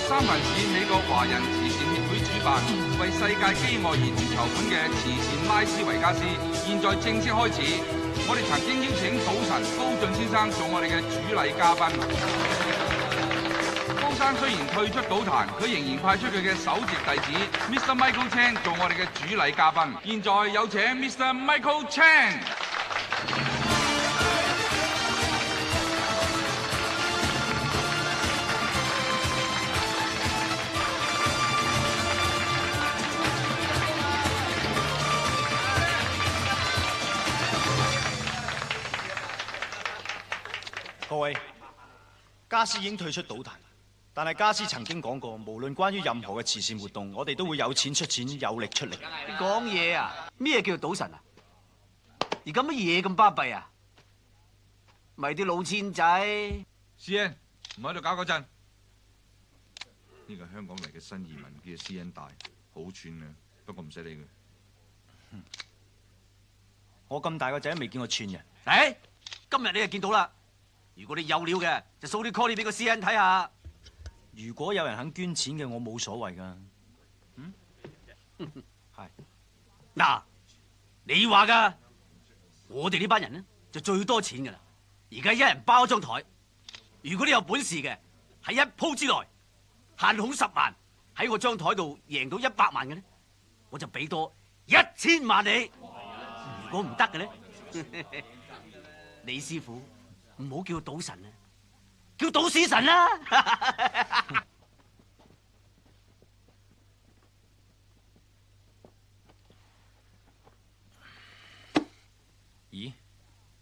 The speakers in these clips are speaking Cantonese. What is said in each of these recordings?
三藩市美國華人慈善協會主辦，為世界飢餓兒童籌款嘅慈善拉斯維加斯，現在正式開始。我哋曾經邀請賭神高進先生做我哋嘅主禮嘉賓。高生雖然退出賭壇，佢仍然派出佢嘅首席弟子 Mr. Michael Chan 做我哋嘅主禮嘉賓。現在有請 Mr. Michael Chan。各位，加斯已經退出賭壇，但係加斯曾經講過，無論關於任何嘅慈善活動，我哋都會有錢出錢，有力出力。你講嘢啊？咩叫賭神啊？而家乜嘢咁巴閉啊？咪啲老千仔。CN 唔喺度搞嗰陣，呢個香港嚟嘅新移民叫 CN 大，好串嘅，不過唔使理佢。我咁大個仔都未見過串人。誒，今日你就見到啦。如果你有料嘅，就 show 啲 call 俾個 CN 睇下。如果有人肯捐錢嘅，我冇所謂噶。係。嗱，你話噶，我哋呢班人呢就最多錢噶啦。而家一人包張台，如果你有本事嘅，喺一鋪之內限好10萬，喺我張台度贏到100萬嘅呢，我就俾多1000萬你。如果唔得嘅呢，李師傅。唔好叫賭神啊，叫賭屎神啦！咦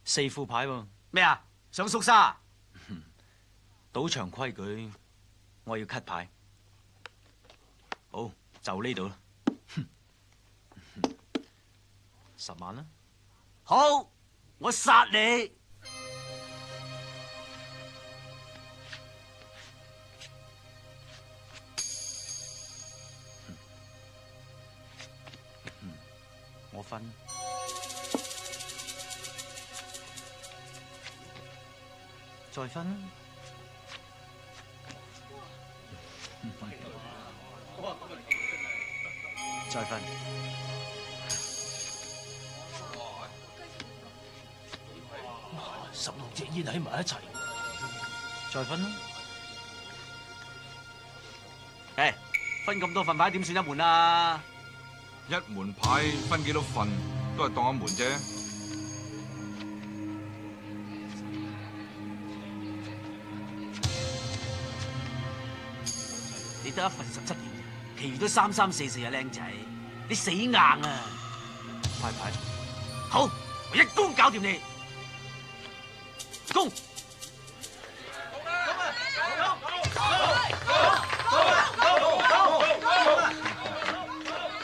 ，4副牌喎？咩啊？想縮沙？賭場規矩，我要 cut 牌。好，就呢度啦。10萬啦。好，我殺你！我分，再分啦。再分。16隻煙喺埋一齊，再分啦。誒，分咁多份牌點算一門啊？一門牌分幾多份，都係當一門啫。你得1份17點，其餘都3、3、4、4啊，靚仔，你死硬啊！快牌，好，我一攻搞掂你，攻！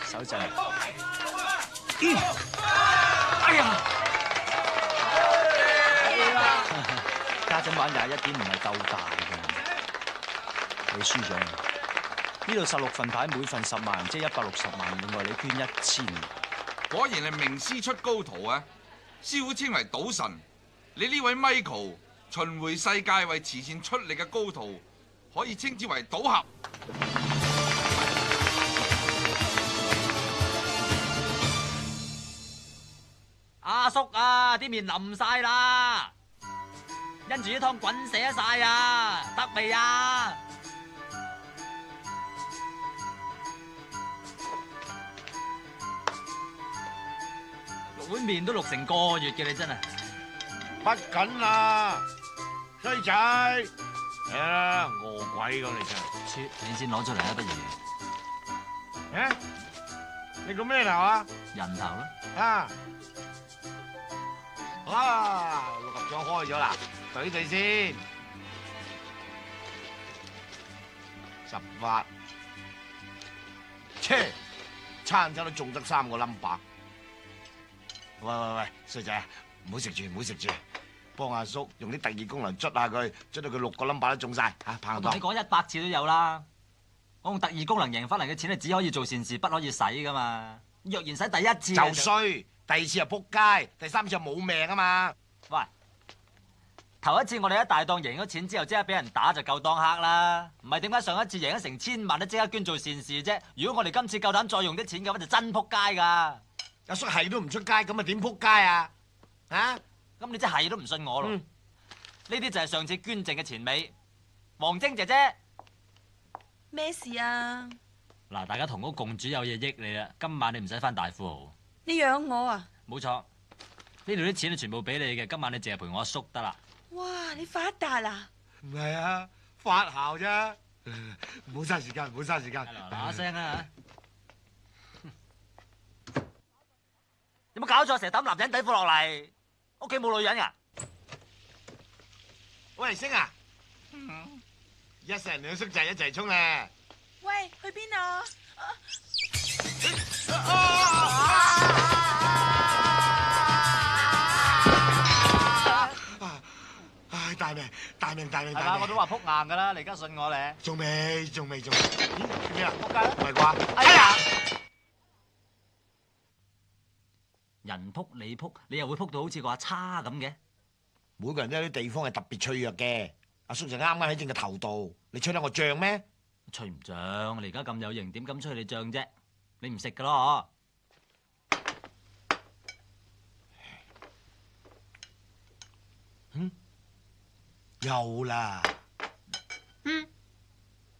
手震。哎呀！家陣玩21點唔係夠大㗎，你輸咗。呢度16份牌，每份10萬，即係160萬。另外你捐1000。果然係名師出高徒啊！師傅稱為賭神，你呢位 Michael 巡迴世界為慈善出力嘅高徒，可以稱之為賭俠。阿叔啊，啲麵淋晒啦，因住啲湯滾瀉晒啊，得未啊？6碗麵都6成個月嘅，你真係不緊啦，衰仔，嚟啦，餓鬼咁你真係。你先攞出嚟啊，不如誒，你個咩頭啊？人頭啦。六合獎開咗啦，對對先，18，切，餐餐都中得3個 number。喂，衰仔，唔好食住，唔好食住，幫阿叔用啲特異功能捽下佢，捽到佢6個 number 都中晒嚇，拍檔。我同你講100次都有啦，我用特異功能贏翻嚟嘅錢係只可以做善事，不可以使噶嘛。若然使第1次就衰，第2次又仆街，第3次又冇命啊嘛。喂，頭一次我哋一大檔贏咗錢之後，即刻俾人打就夠當黑啦。唔係點解上一次贏咗成千萬都即刻捐做善事啫？如果我哋今次夠膽再用啲錢嘅話，就真撲街㗎。阿叔係都唔出街，咁啊點撲街啊？啊？咁你真係都唔信我咯？呢啲就係上次捐剩嘅錢尾。黃晶姐姐，咩事啊？嗱，大家同屋共主有嘢益你啦。今晚你唔使返大富豪。你養我啊？冇錯，呢度啲錢全部俾你嘅。今晚你淨係陪我阿叔得啦。哇！你發達啦？唔係啊，發姣啫。唔好嘥時間，唔好嘥時間。嗱聲啊！有冇搞錯？成日抌男人底褲落嚟，屋企冇女人噶？喂，星啊！一世人兩叔仔一齊衝咧！喂，去邊啊？唉，大命！係嘛？我都話撲硬噶啦，你而家信我咧？仲未？咦？咩啊？撲街啦！唔係啩？哎呀！人撲你撲，你又會撲到好似個阿叉咁嘅？每個人都有啲地方係特別脆弱嘅。阿叔就啱啱喺正個頭度，你吹得我脹咩？吹唔脹，你而家咁有型，點敢吹你脹啫？你唔食噶咯有啦！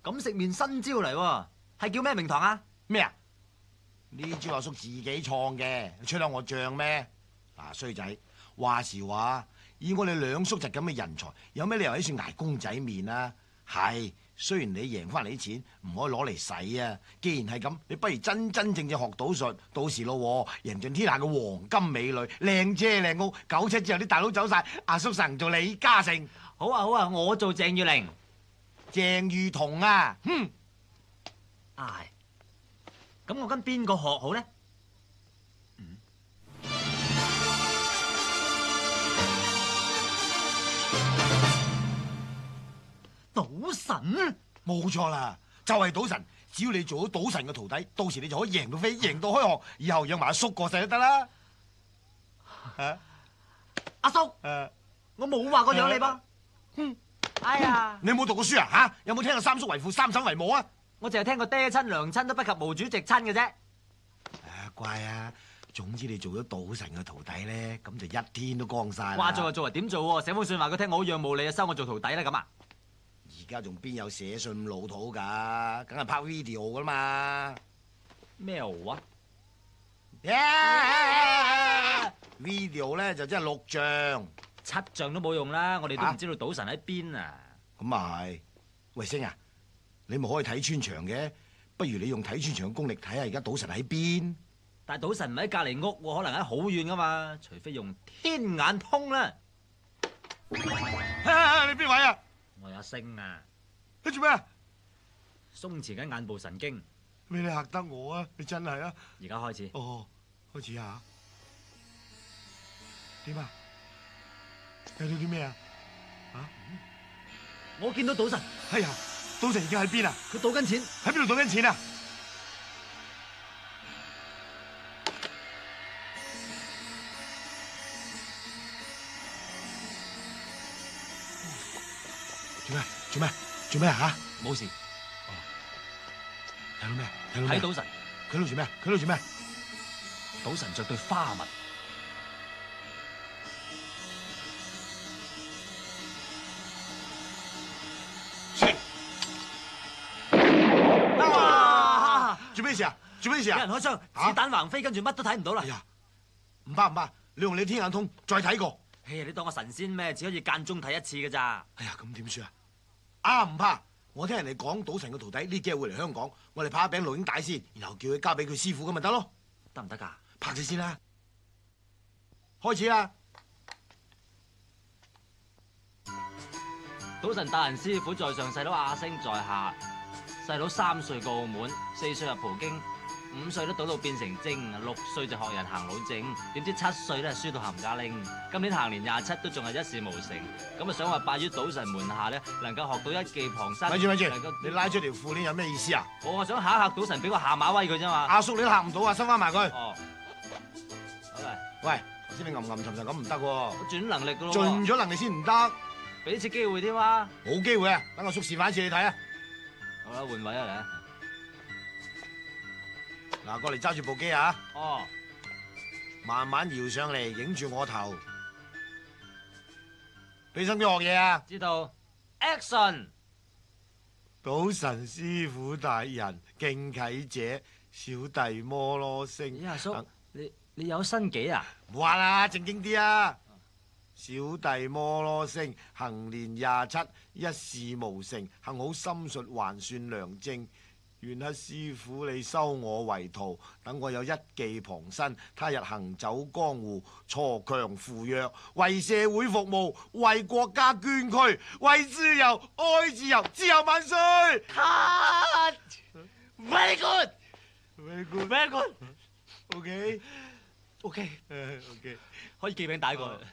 咁食麵新招嚟喎，係叫咩名堂啊？咩啊？呢招阿叔自己創嘅，你吹得我脹咩？嗱，衰仔，話時話，以我哋兩叔侄咁嘅人才，有咩理由喺處捱公仔麵啊？係，雖然你贏翻嚟啲錢唔可以攞嚟使啊。既然係咁，你不如真正學賭術，到時咯，贏盡天下嘅黃金美女、靚車靚屋，9七之後啲大佬走晒，阿叔神做李嘉誠。好啊，我做鄭裕玲。鄭裕彤啊，唉，咁我跟邊個學好咧？賭神？冇錯啦，就係賭神。只要你做到賭神嘅徒弟，到時你就可以贏到飛，贏到開學，以後養埋阿叔過世都得啦。阿叔，我冇話過養你噃。哎呀，你有冇讀過書啊？吓，有冇聽過三叔為父，三嬸為母啊？我淨係聽過爹親娘親都不及毛主席親嘅啫。乖啊！總之你做咗賭神嘅徒弟咧，咁就一天都光晒啦。話做就做，點做？寫封信話佢聽我好仰慕你啊，收我做徒弟啦咁啊！而家仲邊有寫信咁老土㗎？梗係拍 video 噶啦嘛。咩話？video 咧就即係錄像，7像都冇用啦，我哋都唔知道賭神喺邊啊！咁啊係，喂星啊，你咪可以睇穿牆嘅，不如你用睇穿牆嘅功力睇下而家賭神喺邊？但係賭神唔喺隔離屋喎，可能喺好遠噶嘛，除非用天眼通啦。你邊位啊？我係阿星啊！你做咩啊？鬆弛緊眼部神經。你嚇得我啊！你真係啊！而家開始。哦，開始啊！點啊？睇到啲咩啊？我見到賭神。哎呀，賭神而家喺邊啊？佢賭緊錢。喺邊度賭緊錢啊？做咩啊吓？冇事。睇到咩？睇賭神。佢喺度做咩？佢喺度做咩？賭神着對花襪。做咩事啊？做咩事啊？有人開槍，子彈橫飛，跟住乜都睇唔到啦。哎呀，唔怕，你用你天眼通再睇過。哎呀，你當我神仙咩？只可以間中睇一次㗎咋。哎呀，咁點算啊？啊，唔怕，我聽人哋講賭神嘅徒弟呢幾日會嚟香港，我哋拍一餅錄影帶先，然後叫佢交俾佢師傅咁咪得咯。得唔得㗎？拍住先啦，開始啦！賭神大人師傅在上，細佬阿星在下。細佬3歲過澳門，4歲入葡京，5歲都賭到變成精，6歲就學人行老正，點知7歲咧輸到冚家拎。今年行年27都仲係一事無成，咁啊想話拜於賭神門下咧，能夠學到一技傍身。咪住，你拉出條褲鏈有咩意思啊？我想嚇賭神，俾個下馬威佢啫嘛。阿叔你都嚇唔到啊，收翻埋佢。哦，好啦。喂，頭先你吟沉沉咁唔得喎。我盡能力噶咯。盡咗能力先唔得。俾次機會添啊！冇機會啊！等我叔示範一次你睇啊！好啦，換位啊嗱，過嚟揸住部機啊！嚟。哦，慢慢搖上嚟，影住我頭。俾心機學嘢啊！知道。Action！賭神師傅大人，敬啟者，小弟摩羅星。咦，阿叔，你有新紀啊？唔玩啦，正經啲啊！小弟摩羅星，行年27，一事無成，幸好心術還算良正。願乞師傅你收我為徒，等我有一技傍身，他日行走江湖，鋤強扶弱，為社會服務，為國家捐軀，為自由，愛自由，自由萬歲 Cut! Very good!！Very good， Very good! OK， OK， OK， 可以寄餅帶過去。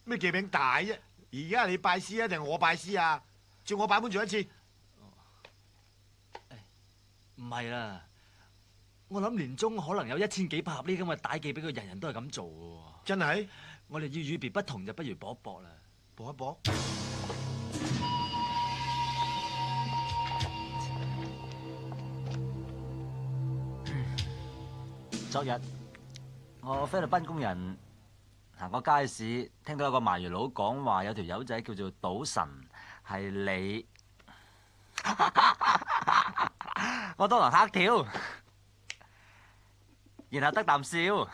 咩記餅大啫？而家係你拜師啊，定係我拜師啊？照我版本做一次。唔係啦，我諗年中可能有1000幾百盒呢咁嘅帶寄俾佢，人人都係咁做嘅喎。真係我哋要與別不同，就不如搏一搏啦。搏一搏。昨日我菲律賓工人行過街市，聽到一個賣魚佬講話，有條友仔叫做賭神，係你。我當堂嚇跳，然後得啖笑。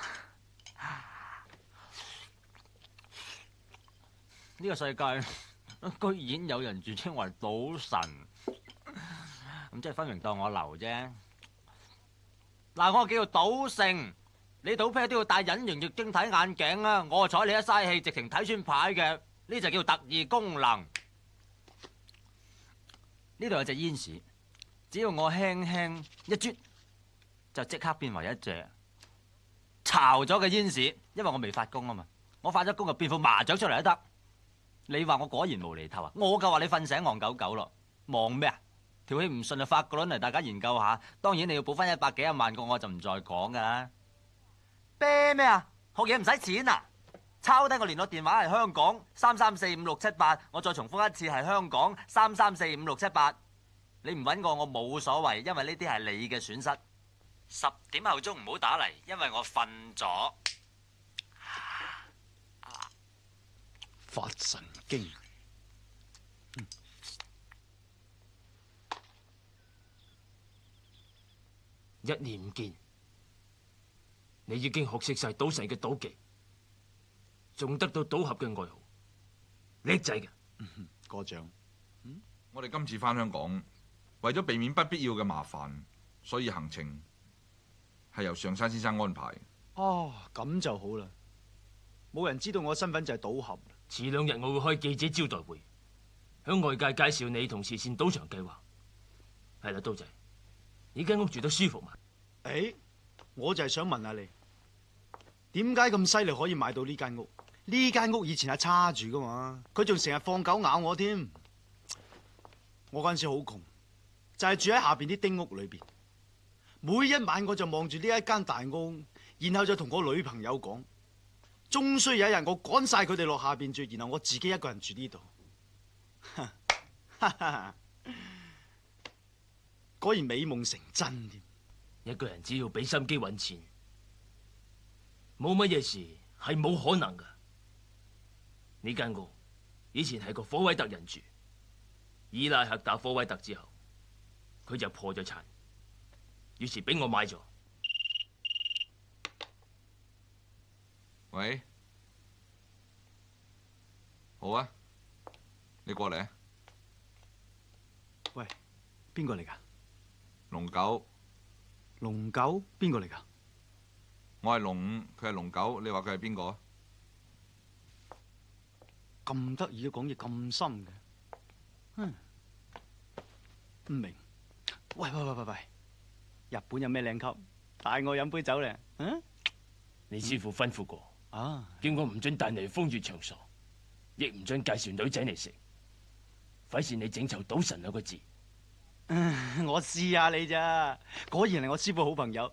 呢個世界居然有人自稱為賭神，咁即係分明當我流啫。嗱，我叫做賭聖，你賭啤都要戴隱形液晶體眼鏡啊！我睬你一嘥氣，直情睇穿牌嘅，呢就叫特異功能。呢度有隻煙屎，只要我輕輕一啜，就即刻變為一隻巢咗嘅煙屎。因為我未發功啊嘛，我發咗功就變副麻雀出嚟都得。你話我果然無厘頭啊？我就話你瞓醒戇狗狗咯，忙咩啊？條氣唔順就發個輪嚟，大家研究下。當然你要補翻100幾廿萬個，我就唔再講噶啦。啤咩啊？學嘢唔使錢啊？抄低個聯絡電話係香港3345678，我再重複一次係香港3345678。你唔揾我冇所謂，因為呢啲係你嘅損失。10點後鐘唔好打嚟，因為我瞓咗。發神經。一年唔見，你已經學識晒賭神嘅賭技，仲得到賭俠嘅外號，叻仔嘅。過獎。我哋今次返香港，為咗避免不必要嘅麻煩，所以行程係由上山先生安排。哦，咁就好啦。冇人知道我身份就係賭俠。遲2日我會開記者招待會，向外界介紹你同慈善賭場計劃。係啦，刀仔，你間屋住得舒服嘛？誒，我就係想問下你，點解咁犀利可以買到呢間屋？呢間屋以前係叉住噶嘛，佢仲成日放狗咬我添。我嗰陣時好窮，就係住喺下邊啲丁屋裏邊。每一晚我就望住呢一間大屋，然後就同我女朋友講，終須有一日我趕晒佢哋落下邊住，然後我自己一個人住呢度。果然美夢成真添。一個人只要俾心機揾錢，冇乜嘢事係冇可能噶。呢間屋以前係個科威特人住，伊拉克打科威特之後，佢就破咗產，於是俾我買咗。喂，好啊，你過嚟啊。喂，邊個嚟噶？龍九，龍九邊個嚟噶？我係龍五，佢係龍九，你話佢係邊個啊？咁得意嘅，講嘢咁深嘅，唔明。喂，日本有咩靚級？帶我飲杯酒咧。你師父吩咐過，啊，叫我唔准帶你去風月場所，亦唔准介紹女仔嚟食，費事你整臭賭神2個字。我試下你咋，果然係我師父好朋友，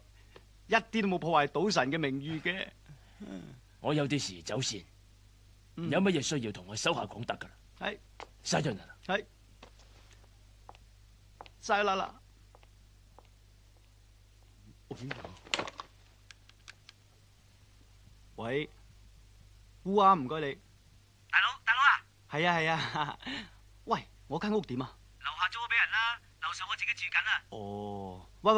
一啲都冇破壞賭神嘅名譽嘅。我有啲事走先，有乜嘢需要同我手下講得噶啦。係沙俊啊，係，晒啦啦。喂，烏鴉唔該你。大佬啊，係啊係啊。喂，我間屋點啊？樓下租咗俾人啦，樓上我自己住緊啊。哦，喂，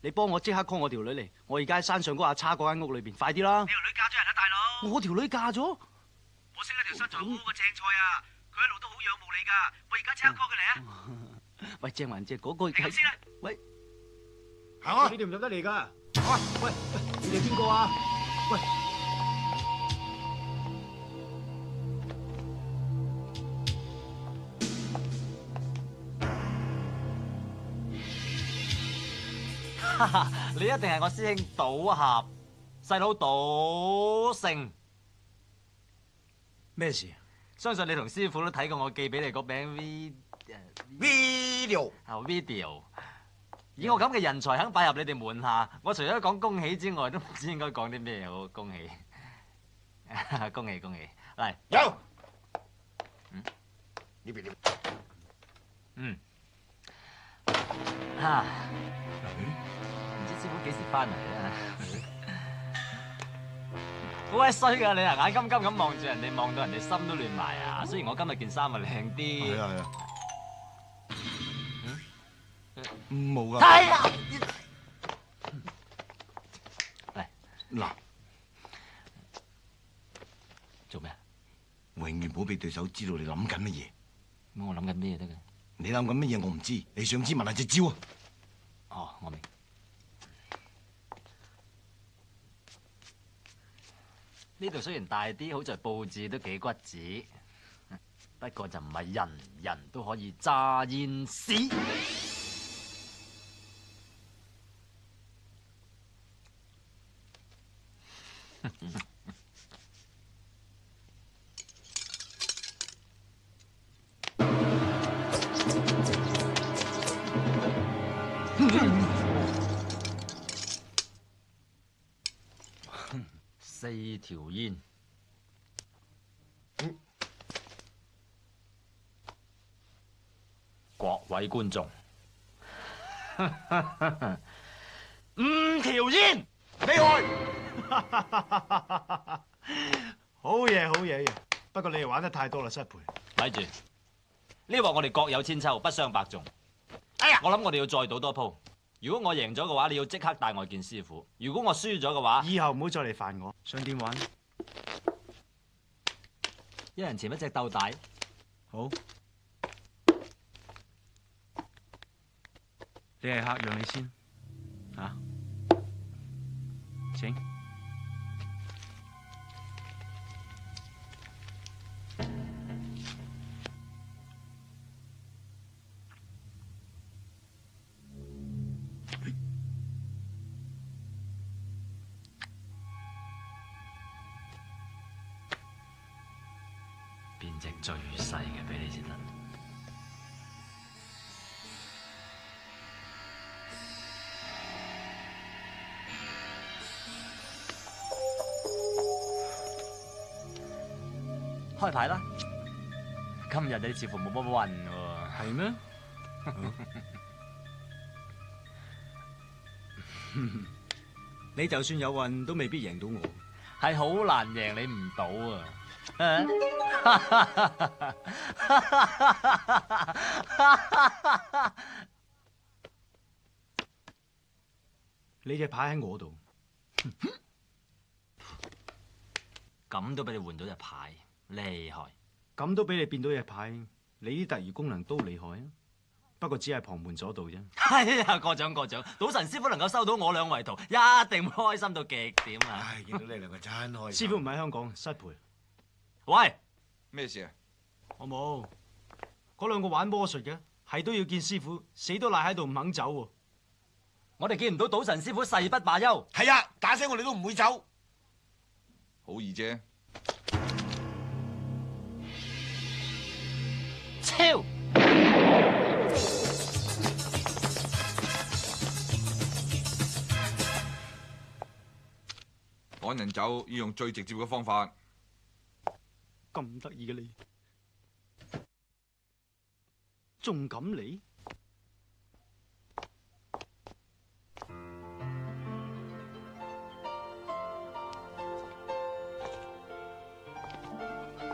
你幫我即刻 call 我條女嚟，我而家喺山上嗰阿叉嗰間屋裏邊，快啲啦！你條女嫁咗人啦，大佬。我條女嫁咗？我識一條身材好好嘅正菜啊，佢一路都好仰慕你噶，我而家即刻 call 佢嚟啊！喂，正還正嗰個你咁先啦。喂，行啊！你哋唔入得嚟噶。喂，你哋邊個啊？喂，你一定係我師兄賭俠，細佬賭聖。咩事？相信你同師傅都睇過我寄俾你嗰餅 video video。以我咁嘅人才肯拜入你哋門下，我除咗講恭喜之外，都唔知應該講啲咩好。恭喜，恭喜恭喜！嚟有。呢邊嚇，唔知師傅幾時翻嚟啊？好鬼衰㗎你啊！眼金金咁望住人哋，望到人哋心都亂埋啊！雖然我今日件衫啊靚啲，係啊。冇噶。係啊！嚟嗱，做咩啊？永遠唔好俾對手知道你諗緊乜嘢。咁我諗緊咩得嘅？你諗緊乜嘢我唔知，你想知問下隻招啊！哦，我明。呢度雖然大啲，好在佈置都幾骨子，不過就唔係人人都可以揸煙屎。4條煙，各位觀眾，5條煙，厲害！好嘢！不過你哋玩得太多啦，失陪。咪住，呢鑊我哋各有千秋，不相伯仲。哎呀，我諗我哋要再賭多鋪。如果我贏咗嘅話，你要即刻帶我見師傅；如果我輸咗嘅話，以後唔好再嚟煩我。想點玩？一人潛一隻鬥大。好。你係客，讓你先。嚇？請。邊隻最細嘅俾你先得。開牌啦！今日你似乎冇乜運喎。係咩？你就算有運，都未必贏到我。係好難贏你唔到啊！你隻牌喺我度，咁都俾你換到隻牌，厲害！咁都俾你變到隻牌，你啲特異功能都厲害啊！不過只係旁門左道啫。哎呀，過獎過獎，賭神師傅能夠收到我兩位徒，一定會開心到極點啊！唉，見到你兩個真開心。師傅唔喺香港，失陪。喂，咩事啊？我冇，嗰兩個玩魔術嘅，係都要見師傅，死都賴喺度唔肯走喎。我哋見唔到賭神師傅誓不罷休。係啊，打死我哋都唔會走。好易啫。超！趕人走要用最直接嘅方法。咁得意嘅你，仲敢嚟？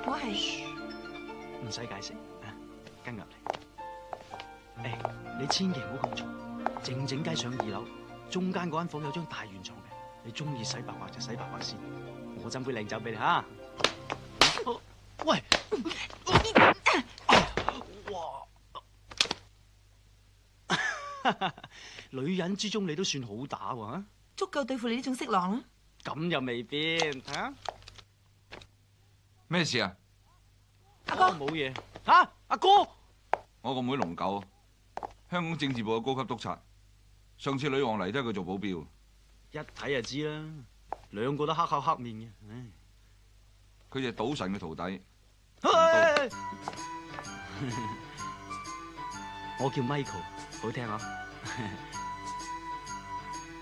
我係唔使解釋啊，跟入嚟。你千祈唔好咁嘈，靜靜雞上2樓，中間嗰間房有張大圓床嘅，你中意洗白白就洗白白先，我斟杯靚酒俾你吓。喂，哇！女人之中你都算好打喎，足夠對付你呢種色狼啦。咁又未必，睇下咩事啊？阿哥，冇嘢吓，阿哥。我個妹龍九，香港政治部嘅高級督察。上次女王嚟都係佢做保鏢。一睇就知啦，兩個都黑口黑面嘅。唉，佢就係賭神嘅徒弟。我叫 Michael， 好聽啊！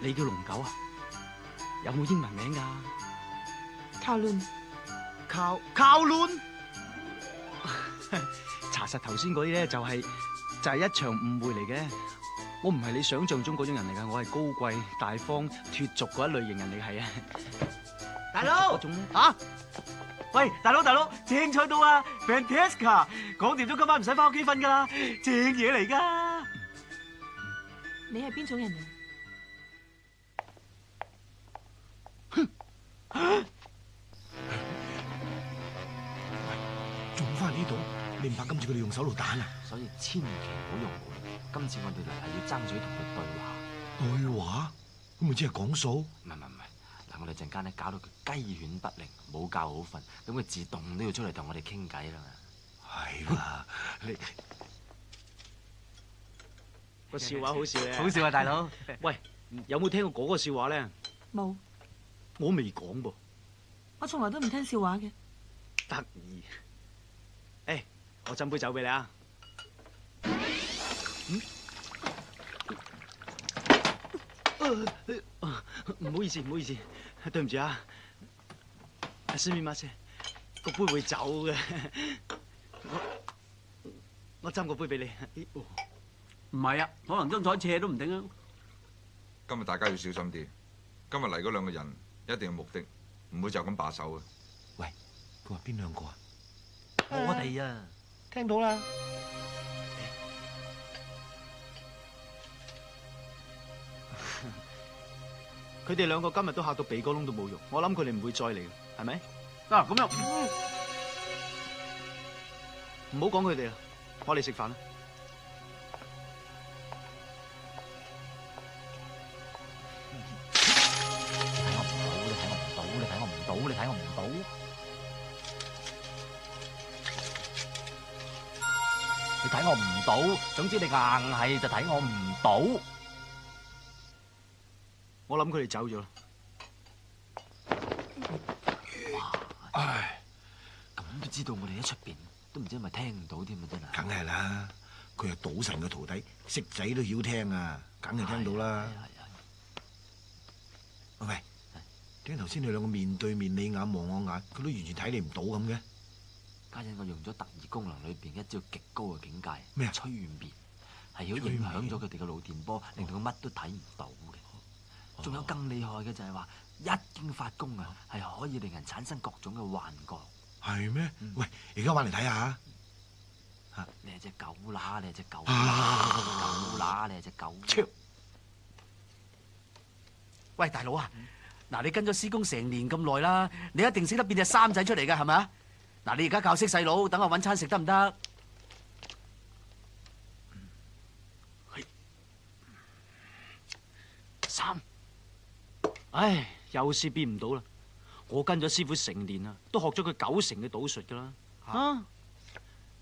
你叫龍九啊？有冇英文名㗎？靠亂。靠亂。查實頭先嗰啲咧就係一場誤會嚟嘅。我唔係你想象中嗰種人嚟㗎，我係高貴大方脫俗嗰一類型人嚟，係啊。大佬嗰種咧喂，大佬，正菜到啊 ，Fantastica， 講掂咗今晚唔使翻屋企瞓噶啦，正嘢嚟噶。你係邊種人啊？仲翻呢度？你唔怕今次佢哋用手榴彈啊？所以千祈唔好用武力。今次我哋嚟係要爭取同佢對話。對話？咁咪即係講數？唔係，嗱，我哋陣間咧搞到佢雞犬不寧，冇覺好瞓，咁佢自動都要出嚟同我哋傾偈啦。係嘛？你個笑話好笑嘅。好笑啊，大佬。喂，有冇聽過嗰個笑話咧？冇，我未講噃。我從來都唔聽笑話嘅。得意。誒，我斟杯酒俾你啊。唔好意思，對唔住啊。すみません，個杯會走嘅。我斟個杯俾你。唔係啊，可能張台斜都唔定啊。今日大家要小心啲。今日嚟嗰兩個人一定有目的，唔會就咁罷手嘅。喂，佢話邊兩個啊？我哋啊，聽到啦。佢哋兩個今日都嚇到鼻哥窿都冇用，我諗佢哋唔會再嚟嘅，係咪？啊咁樣，唔好講佢哋啦，我哋食飯啦。你睇我唔到，你睇我唔到。總之你硬係就睇我唔到。我諗佢哋走咗啦。唉，咁都知道我哋喺出邊，都唔知係咪聽唔到添啊！真係。梗係啦，佢係賭神嘅徒弟，識仔都曉聽啊，梗係聽到啦。喂，點解頭先你兩個面對面你眼望我眼，佢都完全睇你唔到咁嘅？家陣我用咗特異功能裏邊一招極高嘅境界，咩啊？催眠，係要影響咗佢哋嘅腦電波，令到佢乜都睇唔到嘅。仲有更厲害嘅就係話，一經發功啊，係可以令人產生各種嘅幻覺。係咩？喂，而家玩嚟睇下。你係隻狗乸，你係隻狗啊狗乸，你係隻狗。喂，大佬啊，嗱，你跟咗師公成年咁耐啦，你一定識得變隻三仔出嚟㗎，係咪啊？嗱，你而家教識細佬，等我搵餐食得唔得？三，唉，又是變唔到啦！我跟咗師傅成年啦，都學咗佢9成嘅賭術噶啦。啊，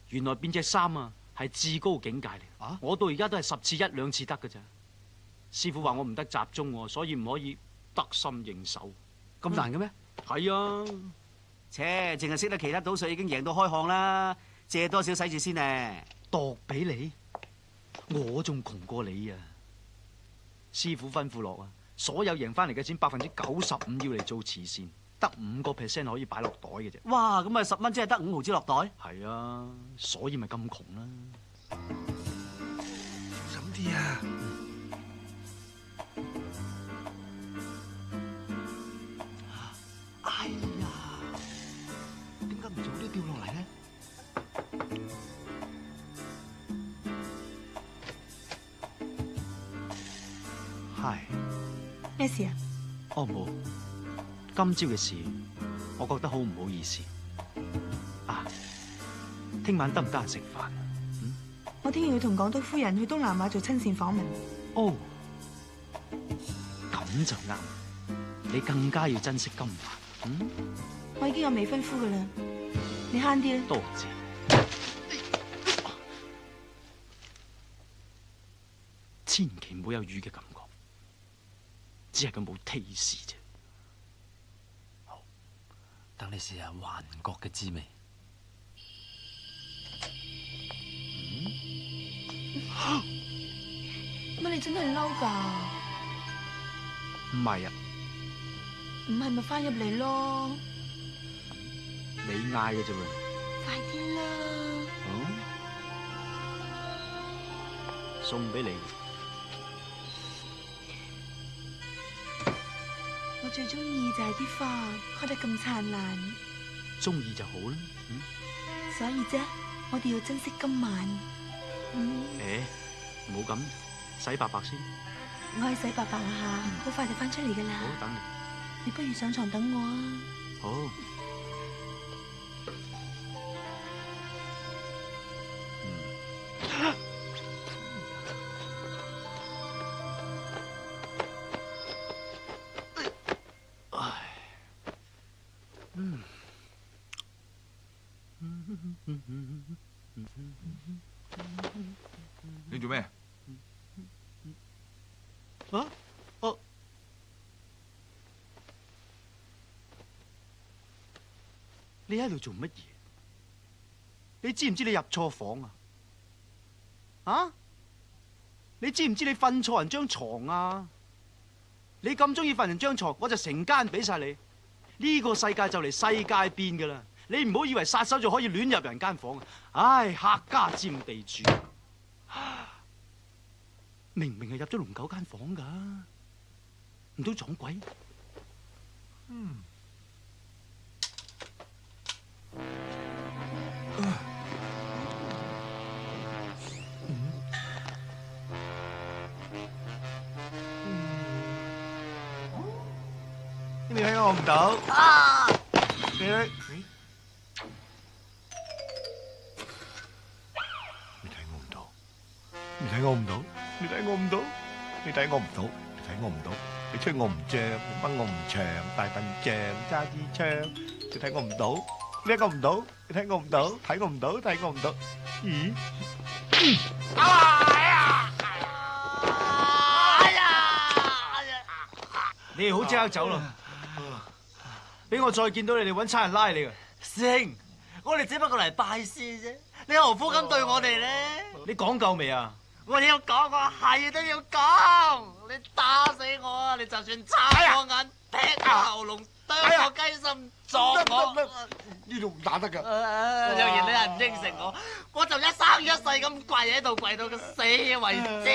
原來變隻三啊，係至高境界嚟。啊，我到而家都係10次1、2次得噶咋。師傅話我唔得集中喎，所以唔可以得心應手。咁難嘅咩？係啊。切，淨係識得其他賭術已經贏到開巷啦，借多少使住先呢？度俾你，我仲窮過你啊！師傅吩咐落啊，所有贏翻嚟嘅錢95%要嚟做慈善，得5% 可以擺落袋嘅啫。哇，咁啊10蚊即係得5毫子落袋？係啊，所以咪咁窮啦。啲啊！哎呀，點解唔早啲掉落嚟咧？係，咩事啊？哦冇，今朝嘅事，我覺得好唔好意思。啊，聽晚得唔得閒食飯？我聽日要同港督夫人去東南亞做親善訪問。哦，咁就啱。你更加要珍惜今晚。我已經有未婚夫噶啦，你慳啲啦。多謝。千祈唔好有魚嘅感覺，只係佢冇 taste 啫。好，等你試下幻覺嘅滋味。乜你真係嬲㗎？唔係啊，唔係咪翻入嚟咯？你嗌嘅啫喎。快啲啦！送俾你。我最中意就係啲花開得咁燦爛，中意就好啦。所以啫，我哋要珍惜今晚。誒，唔好咁，洗白白先。我去洗白白下，好快就翻出嚟噶啦。好，等你。你不如上床等我啊。好。你做咩？啊？哦。你喺度做乜嘢？你知唔知你入錯房啊？啊？你知唔知你瞓錯人張床啊？你咁中意瞓人張床，我就成間俾晒你。呢個世界就嚟世界變噶啦！你唔好以為殺手就可以亂入人間房啊！唉，客家佔地主，明明係入咗龍九間房噶，唔通撞鬼？你睇我唔到。你睇我唔到，你睇我唔到，你睇我唔到，你睇我唔到，你睇我唔到，你吹我唔脹，你掹我唔長，大笨象揸支槍，你睇我唔到，你睇我唔到，你睇我唔到，睇我唔到，睇我唔到，咦？你哋好即刻走咯！俾我再見到你哋，揾差人拉你噶。師兄，我哋只不過嚟拜師啫，你何苦咁對我哋咧？你講夠未啊？我要講，我係都要講。你打死我啊！你就算插我眼、劈我喉嚨、剁我雞心、撞我，呢度唔打得㗎。若然你係唔應承我，我就一生一世咁跪喺度，跪到佢死為止。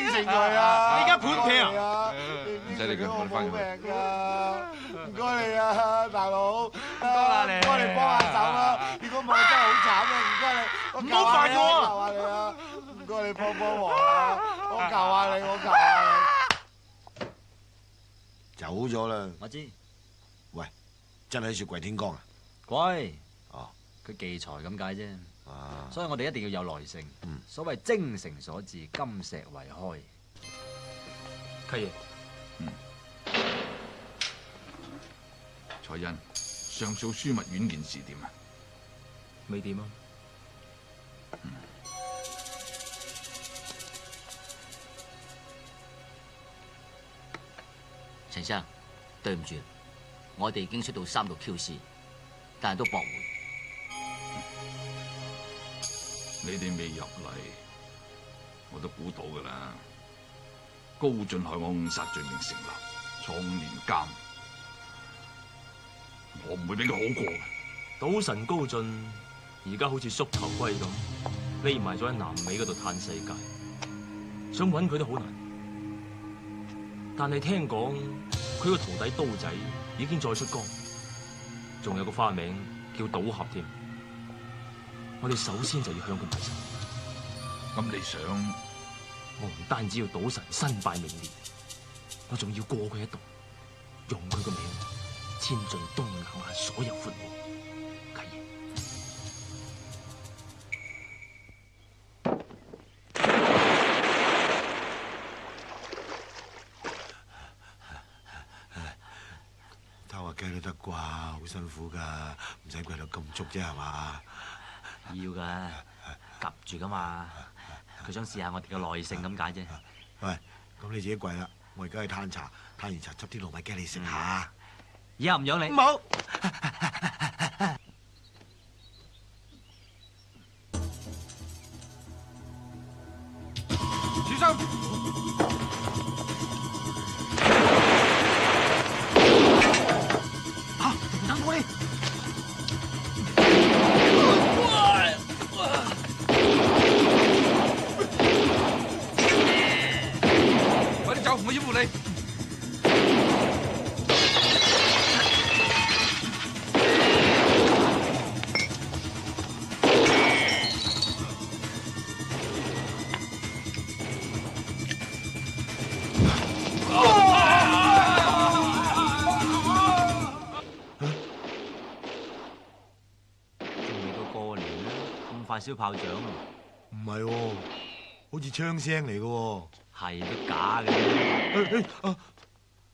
應承佢啊！你而家盤劈啊！唔使理佢，我哋翻去。唔該你啊，大佬，唔該你唔該你幫下手啦！如果唔係我真係好慘啊！唔該你，唔好煩我啊！求下你啊！唔該你幫幫忙啊！我求下你，我求下你。走咗啦！我知，喂，真係雪櫃天光啊！貴哦，佢忌財咁解啫。啊，所以我哋一定要有耐性。所謂精誠所至，金石為開。契爺，彩欣，上訴樞密院件事點啊？未掂啊？陳生，對唔住，我哋已經出到3度 QC，但係都駁回。你哋未入嚟，我都估到㗎啦。高進害我誤殺罪名成立，坐5年監，我唔會俾佢好過嘅。賭神高進而家好似縮頭龜咁，匿埋咗喺南美嗰度嘆世界。想揾佢都好難。但係聽講佢個徒弟刀仔已經再出江，仲有個花名叫賭俠添。我哋首先就要向佢埋手。咁你想？我唔單止要賭神身敗名裂，我仲要過佢一道，用佢個名遷進東南亞所有闊戶。契爺，偷下雞都得啩，好辛苦噶，唔使跪到咁足啫係嘛？要噶，夾住噶嘛。佢想試下我哋嘅耐性咁解啫。喂，咁你自己跪啦，我而家去攤茶，攤完茶執啲糯米雞你食下。以後唔養你。冇。小心！等我哋。快啲走，我掩護你。燒炮仗啊！唔係喎，好似槍聲嚟嘅喎。係都假嘅。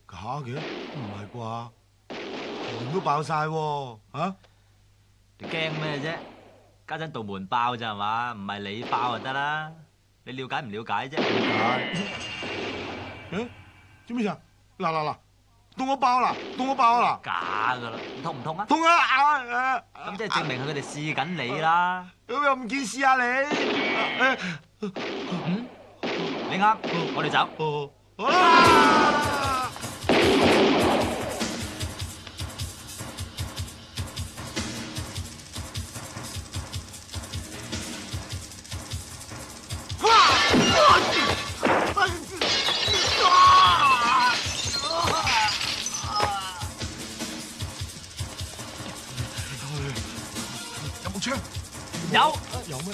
假嘅？唔係啩？門都爆晒喎！啊！你驚咩啫？家陣道門爆咋係嘛？唔係你爆就得啦。你了解唔了解啫？誒，做咩事啊？嗱，到我爆啦！假噶啦，痛唔痛啊？痛啊！咁即係證明係佢哋試緊你啦。咁又唔見試下你？你啱，我哋走。有冇槍？有。有咩？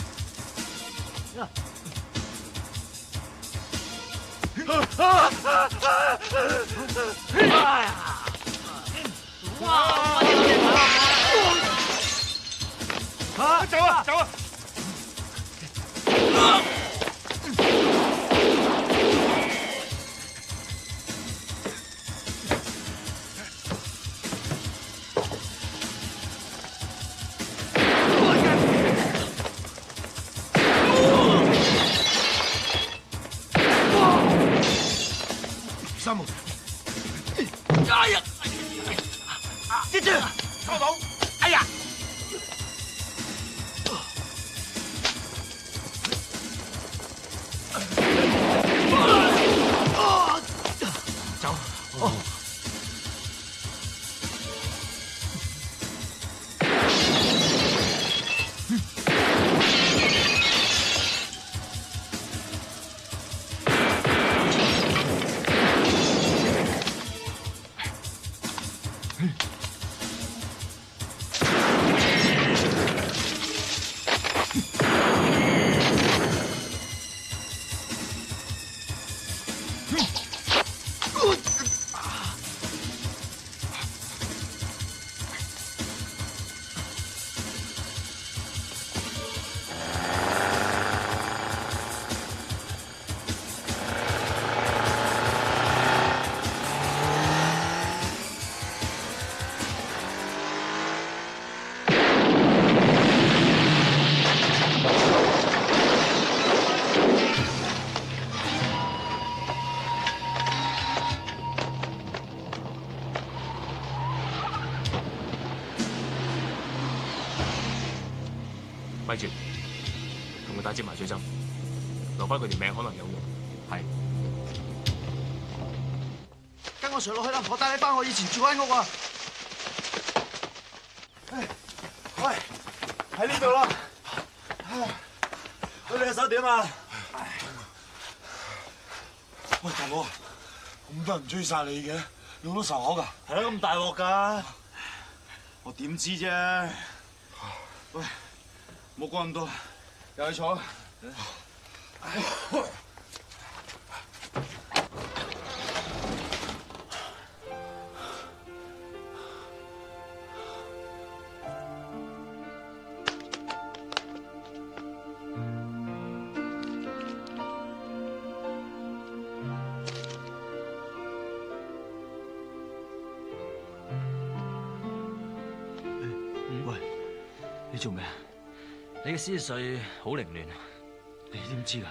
走啊！三毛，哎呀！接住，收到！哎呀！走！哦。咪住，同佢打支麻醉針，留翻佢條命可能有用。係。跟我上落去啦，我帶你翻我以前住間屋啊！喂，喺呢度啦。你隻手點啊？喂，大佬，咁多人追殺你嘅，你好多仇口㗎？係咯，咁大鑊㗎，我點知啫？喂，冇講咁多，入去坐。喂，你做咩啊？你嘅思緒好凌亂，你點知㗎？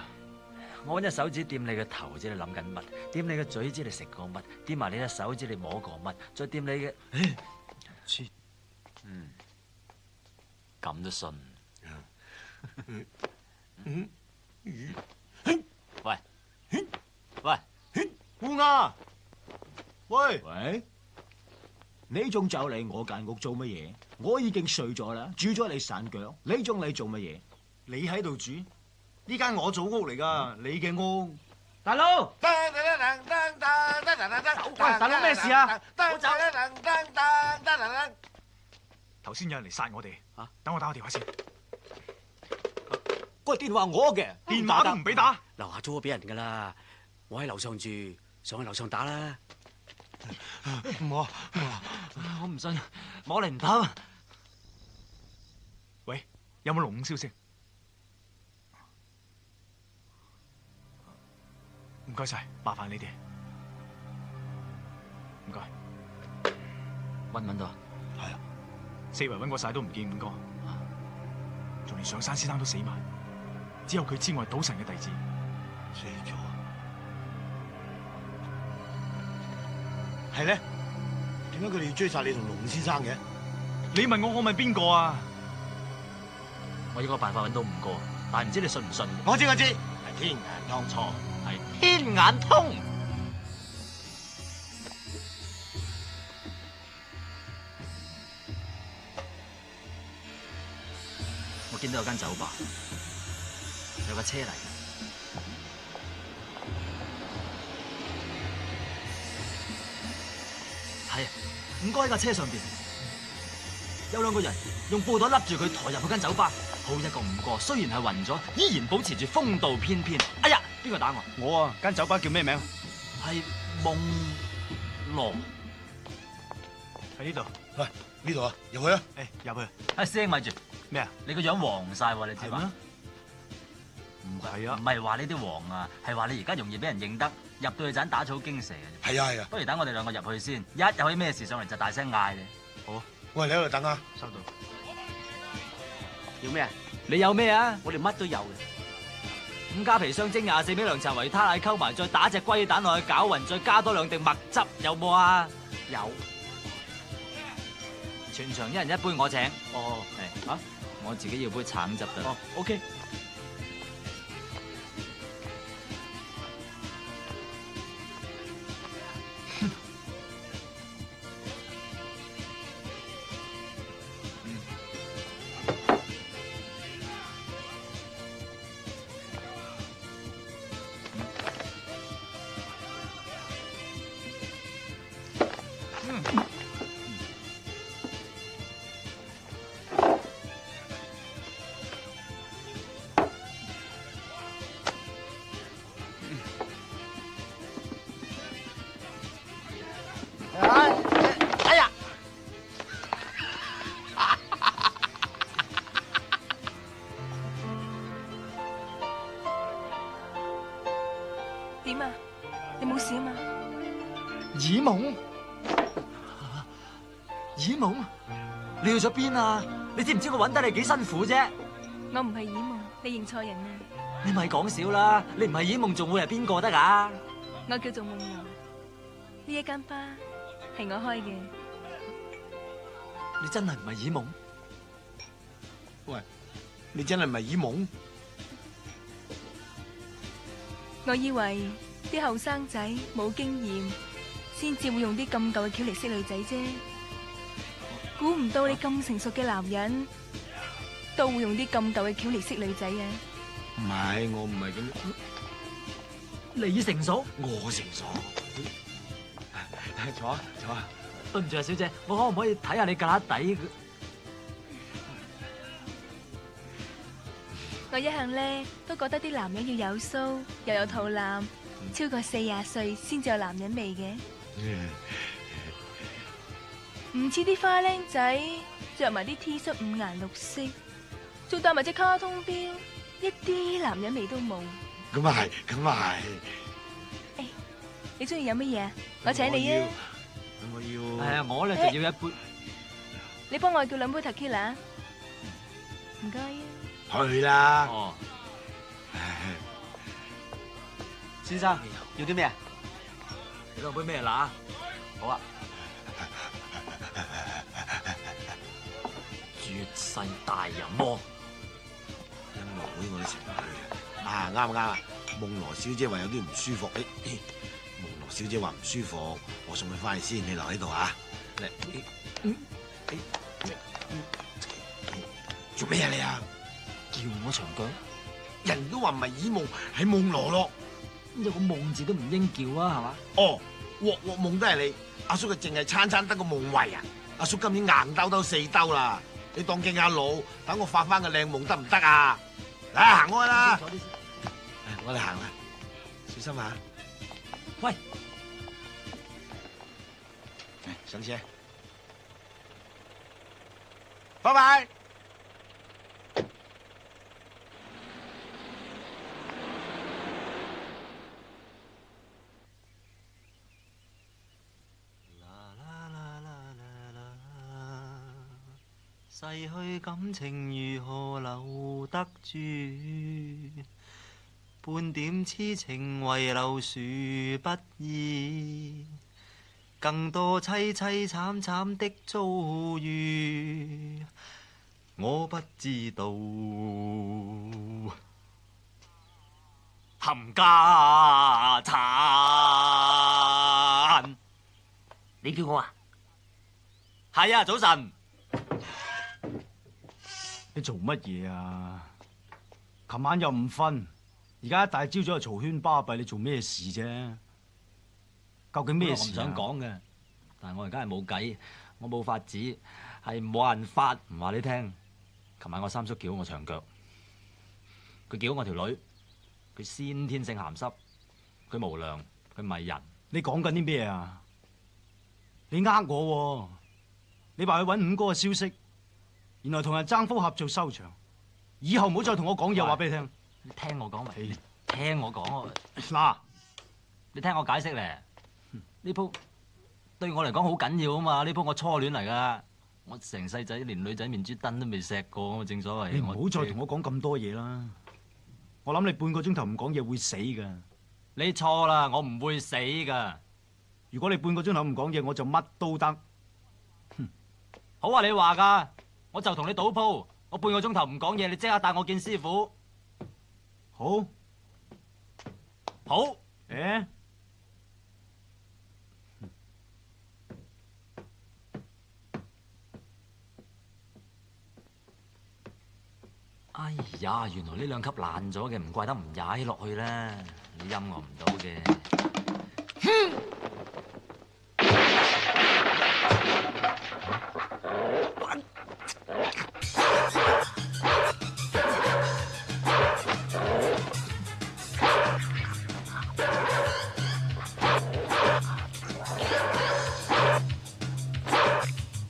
我揾隻手指掂你嘅頭，知你諗緊乜；掂你嘅嘴，知你食過乜；掂埋你隻手，知你摸過乜；再掂你嘅，切，咁都信？喂喂，烏鴉，喂，喂，你仲走嚟我間屋做乜嘢？我已經睡咗啦，煮咗你散腳，你仲嚟做乜嘢？你喺度住？呢間我祖屋嚟㗎，你嘅屋。大佬，喂，大佬咩事啊？好走！頭先有人嚟殺我哋，等我打個電話先。個電話我嘅，電話都唔俾打。樓下租咗俾人㗎啦，我喺樓上住，上去樓上打啦。我我唔信，摸嚟唔透。喂，有冇龍五消息？唔該晒，麻煩你哋。唔該。揾唔揾到？係啊，四圍揾過晒都唔見五個，仲連上山先生都死埋，只有佢知我係賭神嘅弟子。死咗。係咧？點解佢哋要追殺你同龍先生嘅？你問我問邊個啊？我有個辦法揾到五個，但係唔知你信唔信？我知，係天眼通。錯，係天眼通。我見到有間酒吧，有架車嚟。係啊，五個喺架車上邊，有兩個人用布袋笠住佢，抬入嗰間酒吧。好一個五個，雖然係暈咗，依然保持住風度翩翩。哎呀，邊個打我？我啊，間酒吧叫咩名？係夢羅。喺呢度。喂，呢度啊，入去啊！誒，入去。阿師兄咪住。咩啊？你個樣黃晒喎，你知嘛？唔係啊，唔係話呢啲黃啊，係話你而家容易俾人認得，入到去盞打草驚蛇嘅啫。係啊。不如等我哋兩個入去先，一有啲咩事上嚟就大聲嗌你。好啊。喂，你喺度等啊。收到。要咩啊？你有咩啊？我哋乜都有嘅。五加皮雙蒸24味涼茶維他奶溝埋，再打隻龜蛋落去攪勻，再加多2滴麥汁，有冇啊？有。全場一人一杯，我請。哦。係啊，我自己要杯橙汁得。哦，OK。哎呀！點啊？你冇事啊嘛？耳夢？耳夢？你去咗邊啊？你知唔知我揾得你幾辛苦啫？我唔係耳夢，你認錯人啦。你咪講笑啦！你唔係耳夢，仲會係邊個得㗎？我叫做夢羅，呢一間吧係我開嘅。你真係唔係耳夢？喂，你真係唔係耳夢？我以為啲後生仔冇經驗，先至會用啲咁舊嘅橋嚟識女仔啫。估唔到你咁成熟嘅男人，都會用啲咁舊嘅橋嚟識女仔啊！唔係，我唔係咁。你成熟？我成熟。坐啊坐啊。對唔住啊，小姐，我可唔可以睇下你架底？我一向咧都覺得啲男人要有鬚，又有肚腩，超過40歲先至有男人味嘅，唔似啲花僆仔着埋啲 T 恤五顏六色，仲戴埋隻卡通錶，一啲男人味都冇。咁啊係，咁啊係。你中意飲乜嘢啊？我請你啊！我要。係啊，我咧就要一杯。你幫我叫2杯 Tequila，唔該啊。去啦。哦，先生要啲咩啊？你兩杯咩啦？好啊。絕世大淫魔，音樂會我都成日去嘅。啊，啱啊啱啊！夢羅小姐話有啲唔舒服，夢羅小姐話唔舒服，我送佢翻去先，你留喺度啊。做咩啊你啊？叫我長腳，人都話唔係耳夢，係夢羅咯。有個夢字都唔應叫啊，係嘛？哦，鑊鑊夢都係你，阿叔佢淨係餐餐得個夢為啊！阿叔今年硬兜兜4兜啦，你當敬下老，等我發翻個靚夢得唔得啊？嚟行開啦！我哋行啦，小心下。喂，上車，拜拜。逝去感情如何留得住？半點痴情遺留殊不易，更多凄凄慘慘的遭遇，我不知道。冚家產，你叫我啊？係啊，早晨。你做乜嘢啊？琴晚又唔瞓，而家一大朝早就嘈喧巴閉，你做咩事啫？究竟咩事啊？我唔想講嘅，但係我而家係冇計，我冇法子，係冇辦法唔話你聽。琴晚我三叔叫我長腳，佢叫我條女，佢先天性鹹濕，佢無良，佢唔係人。你講緊啲咩啊？你呃我喎？你話去揾五哥嘅消息？原來同人爭福合做收場，以後唔好再同我講嘢，話俾你聽。你聽我講咪，聽我講。嗱，你聽我解釋咧，呢鋪對我嚟講好緊要啊嘛！呢鋪我初戀嚟噶，我成世仔連女仔面珠燈都未錫過，正所謂。你唔好再同我講咁多嘢啦！我諗你半個鐘頭唔講嘢會死噶。你錯啦，我唔會死噶。如果你半個鐘頭唔講嘢，我就乜都得。好啊，你話噶。我就同你賭鋪，我半個鐘頭唔講嘢，你即刻帶我見師傅。好，好，誒，哎呀，原來呢兩級爛咗嘅，唔怪得唔踩落去啦，你陰我唔到嘅。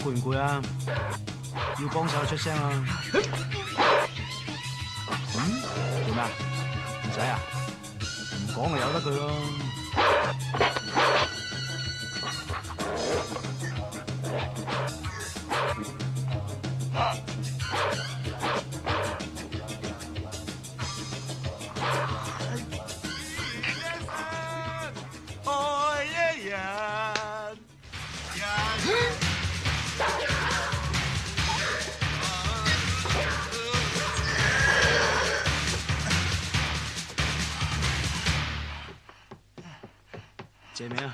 攰唔攰啊？要幫手出聲啊！做咩啊？唔使啊？唔講就由得佢咯。愛一人。借名啊！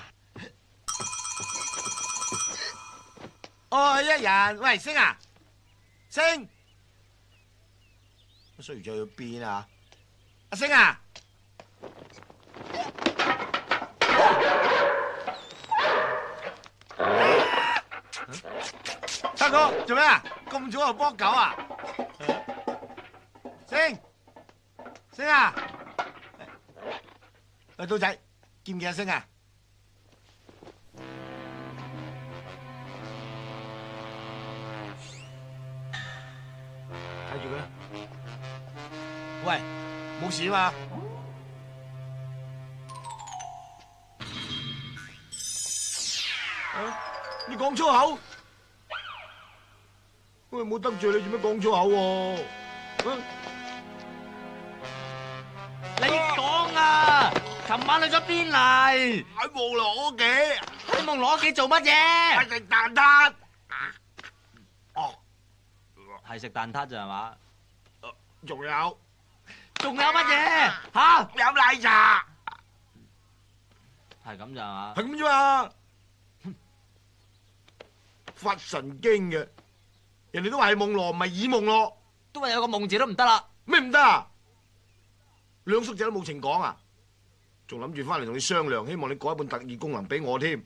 愛一人，喂，星啊，星，衰仔去邊啊？阿星啊！德哥做咩啊？咁早就幫狗啊？星啊！喂，刀仔，見唔見阿星啊？睇住佢。喂，冇事嘛？你講粗口？喂，冇得罪你，做咩講粗口喎？你講啊！琴晚去咗邊嚟？喺望羅屋企。喺夢羅屋企做乜嘢？食蛋撻。哦，係食蛋撻咋係嘛？仲有乜嘢？吓？飲奶茶。係咁咋係嘛？係咁啫嘛。發神經嘅，人哋都話係夢羅，唔係耳夢羅。都話有個夢字都唔得啦。咩唔得啊？兩叔仔都冇情講啊，仲諗住翻嚟同你商量，希望你改一半特異功能俾我添。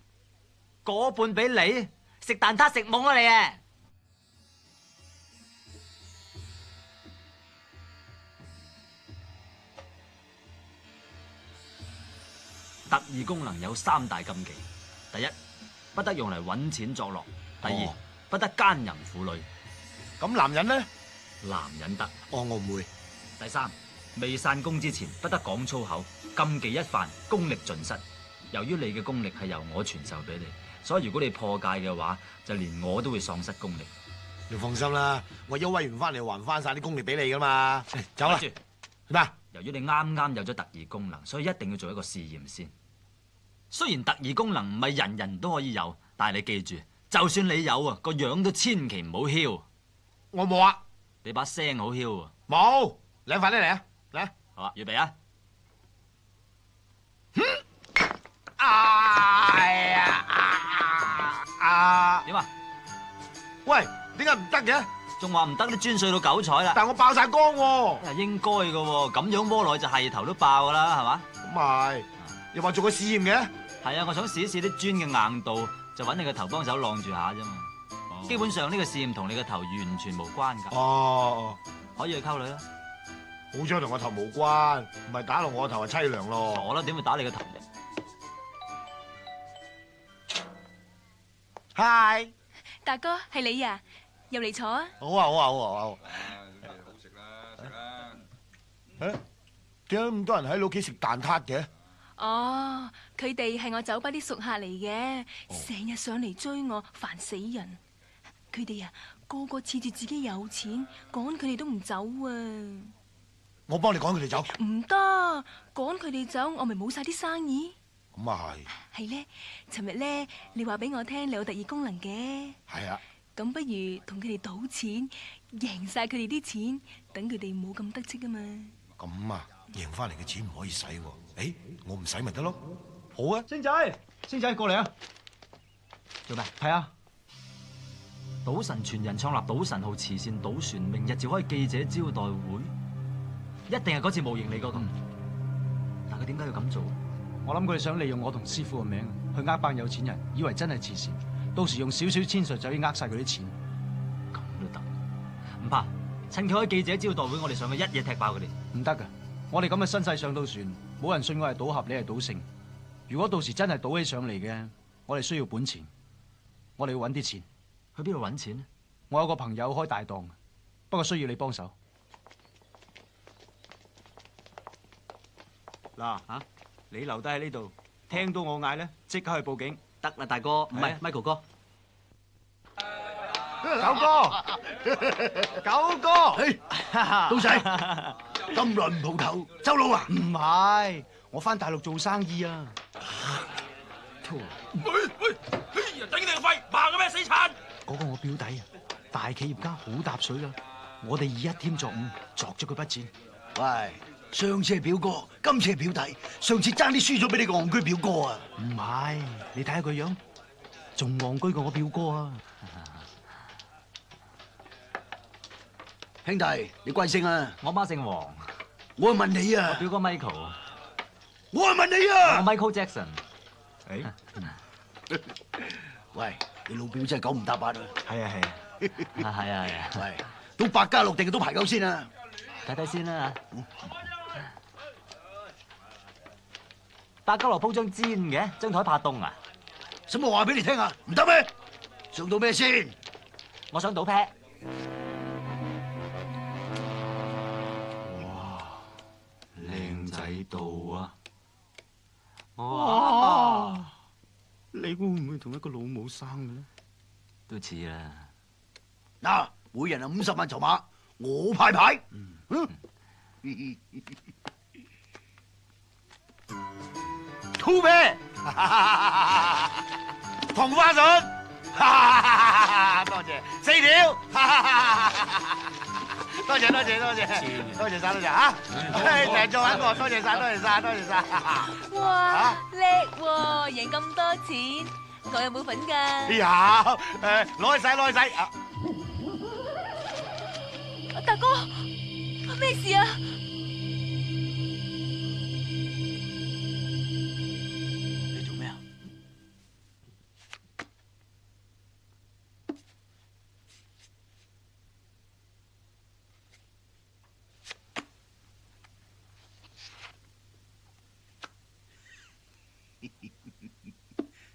嗰半俾你食蛋撻食懵啊你啊！特異功能有3大禁忌：第一，不得用嚟揾錢作樂；第二，不得奸淫婦女。咁男人呢？男人得。我唔會。第三，未散功之前不得講粗口，禁忌一犯，功力盡失。由於你嘅功力係由我傳授俾你，所以如果你破戒嘅話，就連我都會喪失功力。你放心啦，我休威完翻嚟還翻晒啲功力俾你噶嘛。走啦。咩？由於你啱啱有咗特異功能，所以一定要做一個試驗先。雖然特異功能唔係人人都可以有，但係你記住，就算你有啊，個樣都千祈唔好囂。我冇啊。你把聲好囂啊。冇。你快啲嚟啊！嚟。好啊，預備啊！哎呀！點啊？喂，點解唔得嘅？仲話唔得，都專碎到9彩啦。但我爆晒光喎。應該嘅喎，咁樣摸落去就係頭都爆噶啦，係嘛？咁係，又話做個試驗嘅。係啊，我想試一試啲磚嘅硬度，就揾你個頭幫手晾住下啫嘛。基本上呢個試驗同你個頭完全無關㗎。哦，可以去溝女啦。好彩同我頭無關，唔係打落我個頭係凄涼咯。傻啦，點會打你個頭啫？嗨，大哥係你啊，入嚟坐啊！好啊好啊好啊好。好食啦，食啦。誒，點解咁多人喺你屋企食蛋撻嘅？哦，佢哋係我酒吧啲熟客嚟嘅，成日上嚟追我，煩死人。佢哋啊，個個恃住自己有錢，趕佢哋都唔走啊！我幫你趕佢哋走。唔得，趕佢哋走，我咪冇晒啲生意。咁啊係。係咧，尋日咧，你話俾我聽你有特異功能嘅。係啊。咁不如同佢哋賭錢，贏晒佢哋啲錢，等佢哋冇咁得戚啊嘛。咁啊，贏翻嚟嘅錢唔可以使喎。誒，我唔使咪得咯。好啊。星仔過嚟啊！做咩？係啊。賭神傳人創立賭神號慈善賭船，明日召開記者招待會，一定係嗰次模型嚟嗰個。但佢點解要咁做？我諗佢哋想利用我同師傅嘅名去呃班有錢人，以為真係慈善，到時用少少千術就可以呃晒佢啲錢。咁都得？唔怕，趁佢開記者招待會，我哋上去一嘢踢爆佢哋。唔得噶，我哋咁嘅身世上到船，冇人信我係賭俠，你係賭聖。如果到時真係賭起上嚟嘅，我哋需要本錢，我哋要揾啲錢。去邊度揾錢呢？我有個朋友開大檔，不過需要你幫手。嗱嚇，你留低喺呢度，聽到我嗌咧，即刻去報警。得啦，大哥，唔係 Michael 哥。九哥，刀仔，咁耐唔蒲頭，走佬啊？唔係，我翻大陸做生意啊。頂你個肺，盲嘅咩死殘！嗰個我表弟啊，大企業家好搭水噶，我哋以1添作5，作咗佢筆錢。喂，上次係表哥，今次係表弟，上次爭啲輸咗俾你個戇居表哥啊！唔係，你睇下佢樣，仲戇居過我表哥啊！兄弟，你貴姓啊？我媽姓黃。我問你啊！我表哥 Michael。我問你啊！我 Michael Jackson。喂，你老表真係九唔搭八啊！係啊係啊，係啊係啊，喂，到百家樂定都排夠先啊！睇睇先啦。百家樂鋪張氈嘅，張台怕凍啊！使乜話俾你聽啊？唔得咩？上到咩先？我想賭 p 靚仔到啊！哇！你會唔會同一個老母生嘅咧？都似啦。嗱，每人啊50萬籌碼，我派牌。吐咩？同花順，多謝4條，多謝晒嚇，成日做緊我，多謝晒。哇，叻喎，贏咁多錢，我有冇份㗎？有，攞去使。大哥，咩事啊？你做咩啊？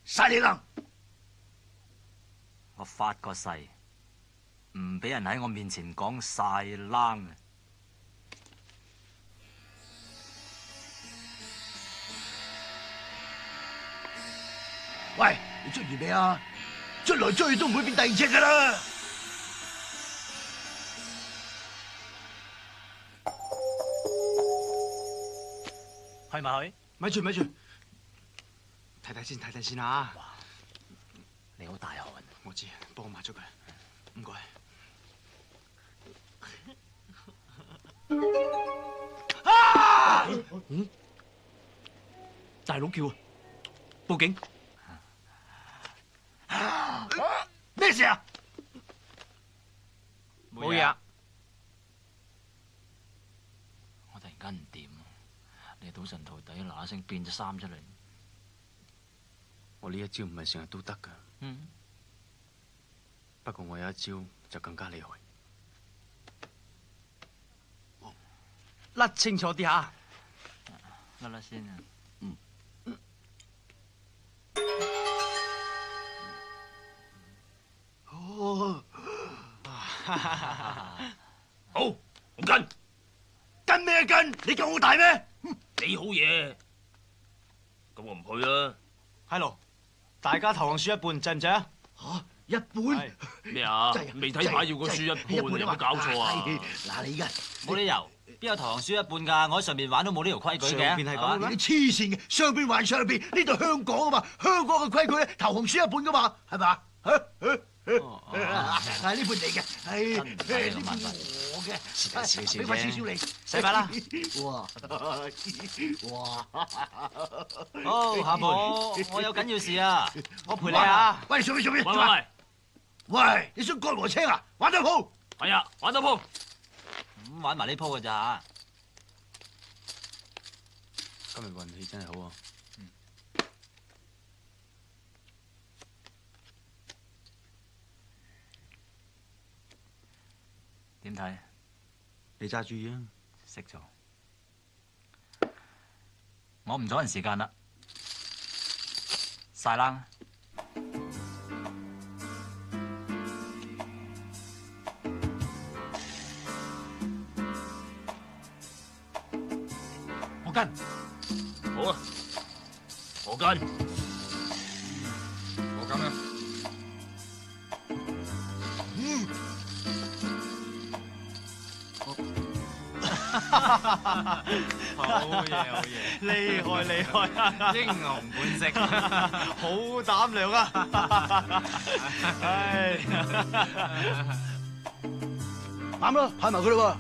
晒你啦！我發個誓，唔俾人喺我面前講晒冷。喂，你出完未啊？出來追都唔會變第二隻噶啦！去咪去？咪住，睇睇先啊！你好大汗。我知，幫我抹咗佢，唔該。大佬叫啊！報警！咩事啊？冇嘢啊！我突然間唔掂啊！你賭神徒弟嗱嗱聲變咗衫出嚟。我呢一招唔係成日都得噶。不過我有一招就更加厲害。甩清楚啲吓。甩先啊！好，我跟咩跟？你夠我大咩？你好嘢，咁我唔去啦。係咯，大家投降輸一半，制唔制啊？吓，一半？咩啊？未睇牌要個輸一半，有冇搞錯啊？嗱，你而家冇理由，邊有投降輸一半㗎？我喺上面玩都冇呢條規矩嘅。上邊係咁嘅咩你黐線嘅，上邊還上邊，呢度香港啊嘛，香港嘅規矩咧，投降輸一半噶嘛，係嘛？係呢半你嘅，係呢半我嘅，俾翻少少你，洗牌啦！哇！好，下盤我有緊要事啊，我陪你啊！喂，上邊？喂，你想割禾青啊？玩得鋪？係啊，玩得鋪。咁玩埋呢鋪㗎咋？今日運氣真係好啊！點睇？你揸主意啊！識做。我唔阻人時間啦，晒冷。我跟。好啊，我跟。我咁啦。好嘢，厲害啊！英雄本色，好膽量啊！唉，啱啦，派埋佢啦喎。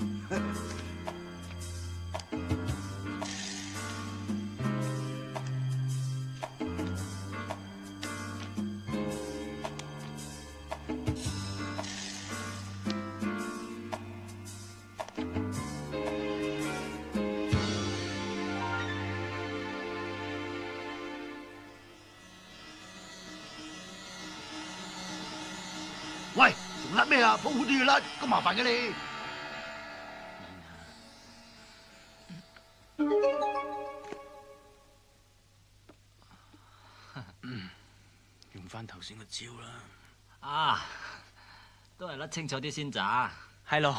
喂，仲甩咩啊？鋪好啲要甩，咁麻煩嘅你。用翻頭先個招啦。啊，都係甩清楚啲先咋。係咯。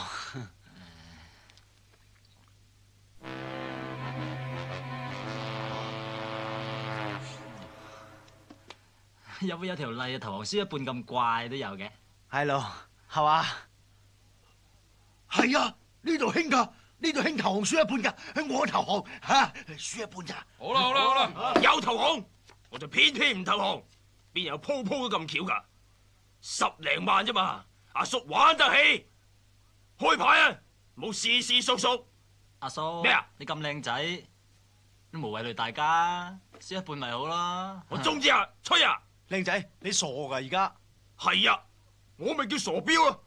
有冇有條例啊？投降輸一半咁怪都有嘅。係咯，係嘛？係啊，呢度興噶，呢度興投降輸一半噶，係我投降吓，輸一半咋？好啦好啦好啦，有投降，我就偏偏唔投降，邊有鋪鋪都咁巧噶？10零萬啫嘛，阿叔玩得起，開牌啊，冇事事叔叔。阿叔咩啊？你咁靚仔，都無謂累大家，輸一半咪好啦。我中意啊，吹啊！靚仔，你傻噶而家？係啊，我咪叫傻彪咯。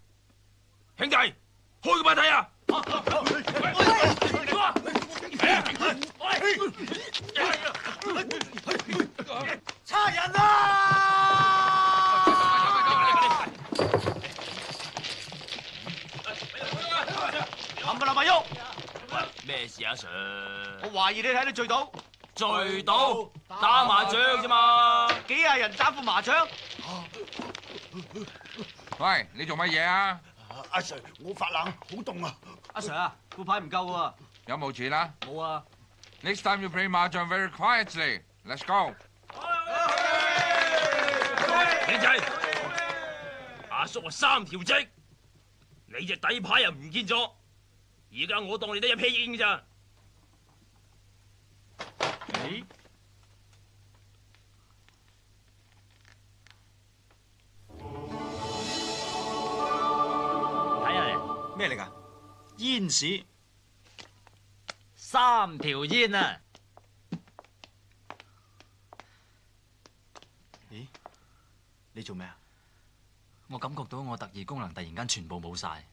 兄弟，開個牌睇啊！差人啊！冚唪唥咪喐！咩事啊，Sir？我懷疑你睇你醉倒，醉倒打麻雀啫嘛，幾廿人打副麻雀。喂，你做乜嘢啊？阿 Sir， 我發冷，好凍啊！阿 Sir 啊，副牌唔夠喎。有冇錢啊？冇啊。 Next time you play mahjong very quietly. Let's go. 靚仔，阿叔話3條積，你隻底牌又唔見咗，而家我當你得一屁煙㗎咋？咦？睇下嚟，咩嚟㗎？煙屎。 3條煙啊！咦？你做咩啊？我感覺到我特異功能突然間全部冇晒，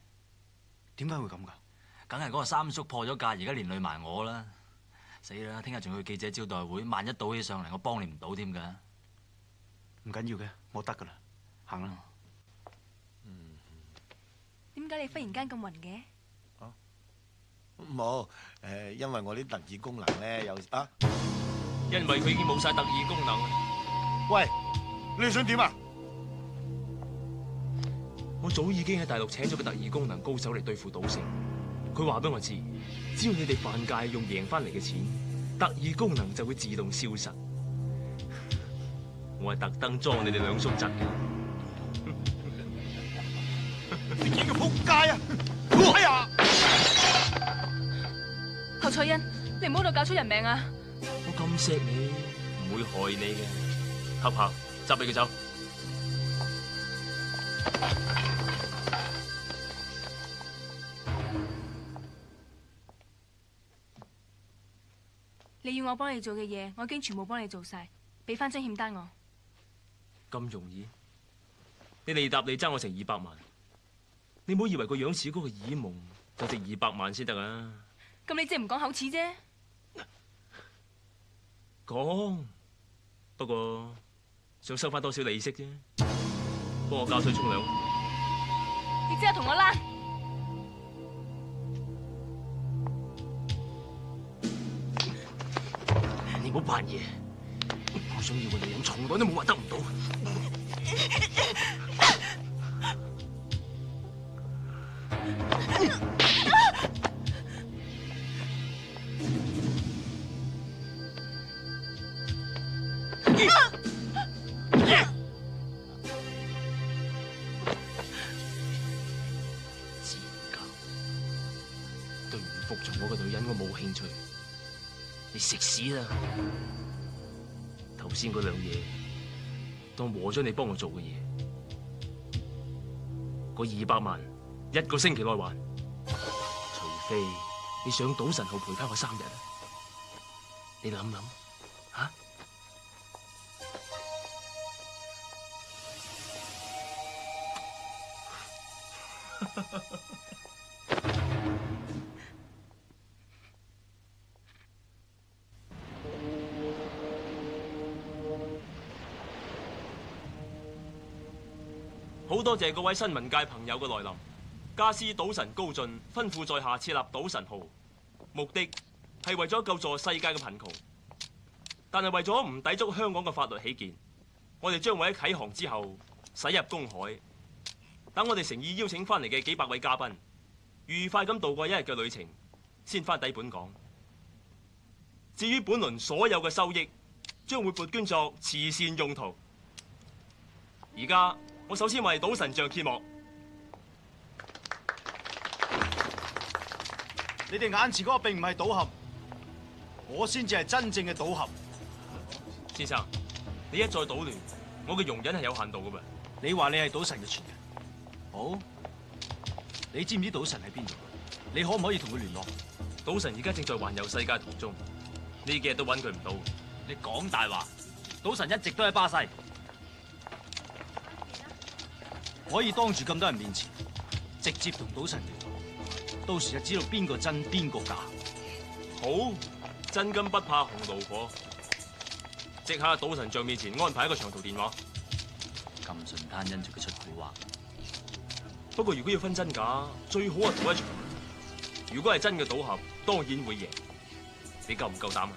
點解會咁㗎？梗係嗰個三叔破咗戒，而家連累埋我啦！死啦！聽日仲要去記者招待會，萬一倒起上嚟，我幫你唔到添㗎。唔緊要嘅，我得㗎啦，行啦。點解你忽然間咁暈嘅？冇因為我啲特異功能咧有啊。因為佢已經冇晒特異功能。喂，你想點啊？我早已經喺大陸請咗個特異功能高手嚟對付賭聖。佢話俾我知，只要你哋犯戒用贏翻嚟嘅錢，特異功能就會自動消失。我係特登裝你哋兩叔侄嘅。你見佢仆街啊！哎呀！侯彩欣，你唔好度搞出人命啊！我咁錫你，唔會害你嘅。黑豹，執俾佢走。你要我幫你做嘅嘢，我已經全部幫你做晒，俾翻張欠單我。咁容易？你利搭你爭我成200萬，你唔好以為個樣似嗰個耳夢就值200萬先得啊！咁你即係唔講口齒啫？講，不過想收翻多少利息啫。幫我交水沖涼。你即刻同我躝！你唔好扮嘢，我想要嘅女人從來都冇話得唔到。賤格，對唔服從我嘅女人，我冇興趣。你食屎啦！頭先嗰兩嘢，當和咗你幫我做嘅嘢，嗰200萬1個星期內還，除非你上賭神號陪翻我3日啊！你諗諗吓？好多謝各位新聞界朋友嘅來臨。家師賭神高進吩咐在下設立賭神號，目的係為咗救助世界嘅貧窮。但係為咗唔抵觸香港嘅法律起見，我哋將會喺啟航之後駛入公海，等我哋誠意邀請翻嚟嘅幾百位嘉賓，愉快咁度過一日嘅旅程，先翻抵本港。至於本輪所有嘅收益，將會撥捐作慈善用途。而家我首先為賭神像揭幕。你哋眼前嗰個並唔係賭俠，我先至係真正嘅賭俠。先生，你一再搗亂，我嘅容忍係有限度噶噃。你話你係賭神嘅傳人，好？你知唔知賭神喺邊度？你可唔可以同佢聯絡？賭神而家正在環遊世界途中，呢幾日都揾佢唔到。你講大話，賭神一直都喺巴西。可以當住咁多人面前，直接同賭神聯絡，到時就知道邊個真邊個假。好，真金不怕紅爐火，即刻喺賭神像面前安排一個長途電話。咁順攤因住佢出蠱惑。不過如果要分真假，最好係賭一場。如果係真嘅賭俠，當然會贏。你夠唔夠膽啊？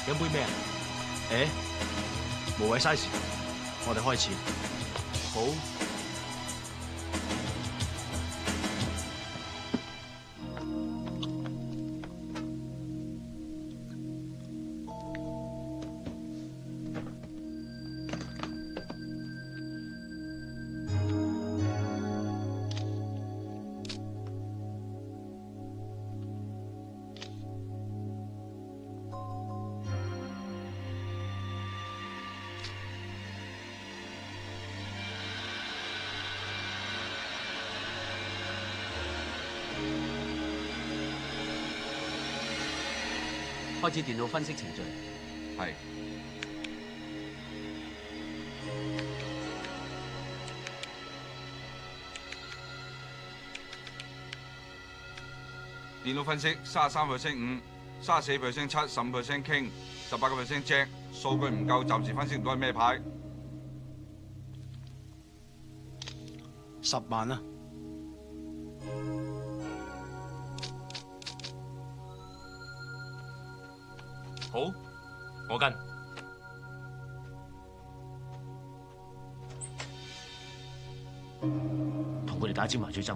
飲杯咩啊？無謂嘥時間，我哋開始。好。開始電腦分析程序。係。電腦分析33%5、34%7、15% King、18% Jack， 數據唔夠，暫時分析唔到係咩牌。10萬啊！好，我跟。同佢哋打支麻醉針。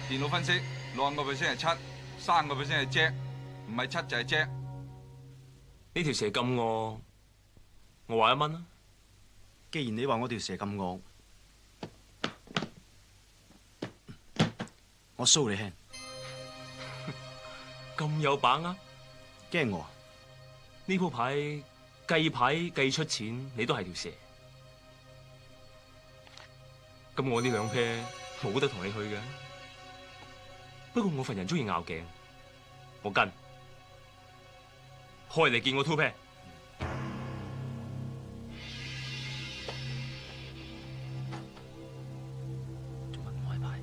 電腦分析65%係7， 3% 係 Jack， 唔係7就係 Jack。呢條蛇咁惡，我話1蚊啦。既然你話我條蛇咁惡，我 show 你輕。咁有把握？驚我？呢鋪牌計牌計出錢，你都係條蛇。咁我呢兩 pair 冇得同你去嘅。不過我份人中意拗頸，我跟。開嚟見我 two pair。做乜唔開牌？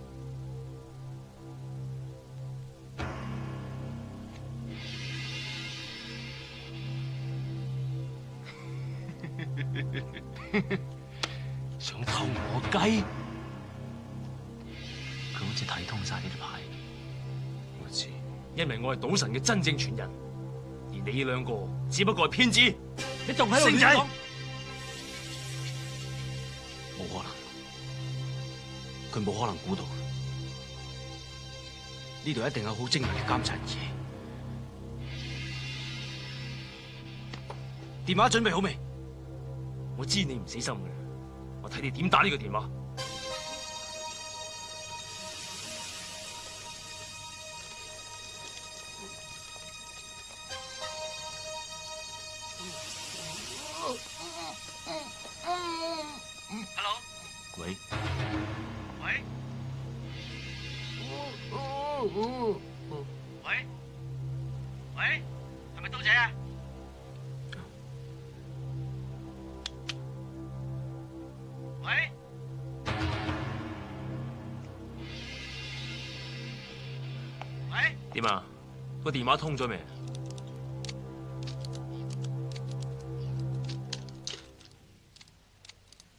想偷我雞？佢好似睇通晒呢啲牌。我知，因為我係賭神嘅真正傳人，而你兩個只不過係騙子。你仲喺度星仔，講？冇可能，佢冇可能估到，呢度一定有好精密嘅監察儀器。電話準備好未？我知你唔死心嘅，我睇你點打呢個電話。Hello， 喂，喂，喂，喂，係咪刀仔啊？喂，喂，點啊？個電話通咗未？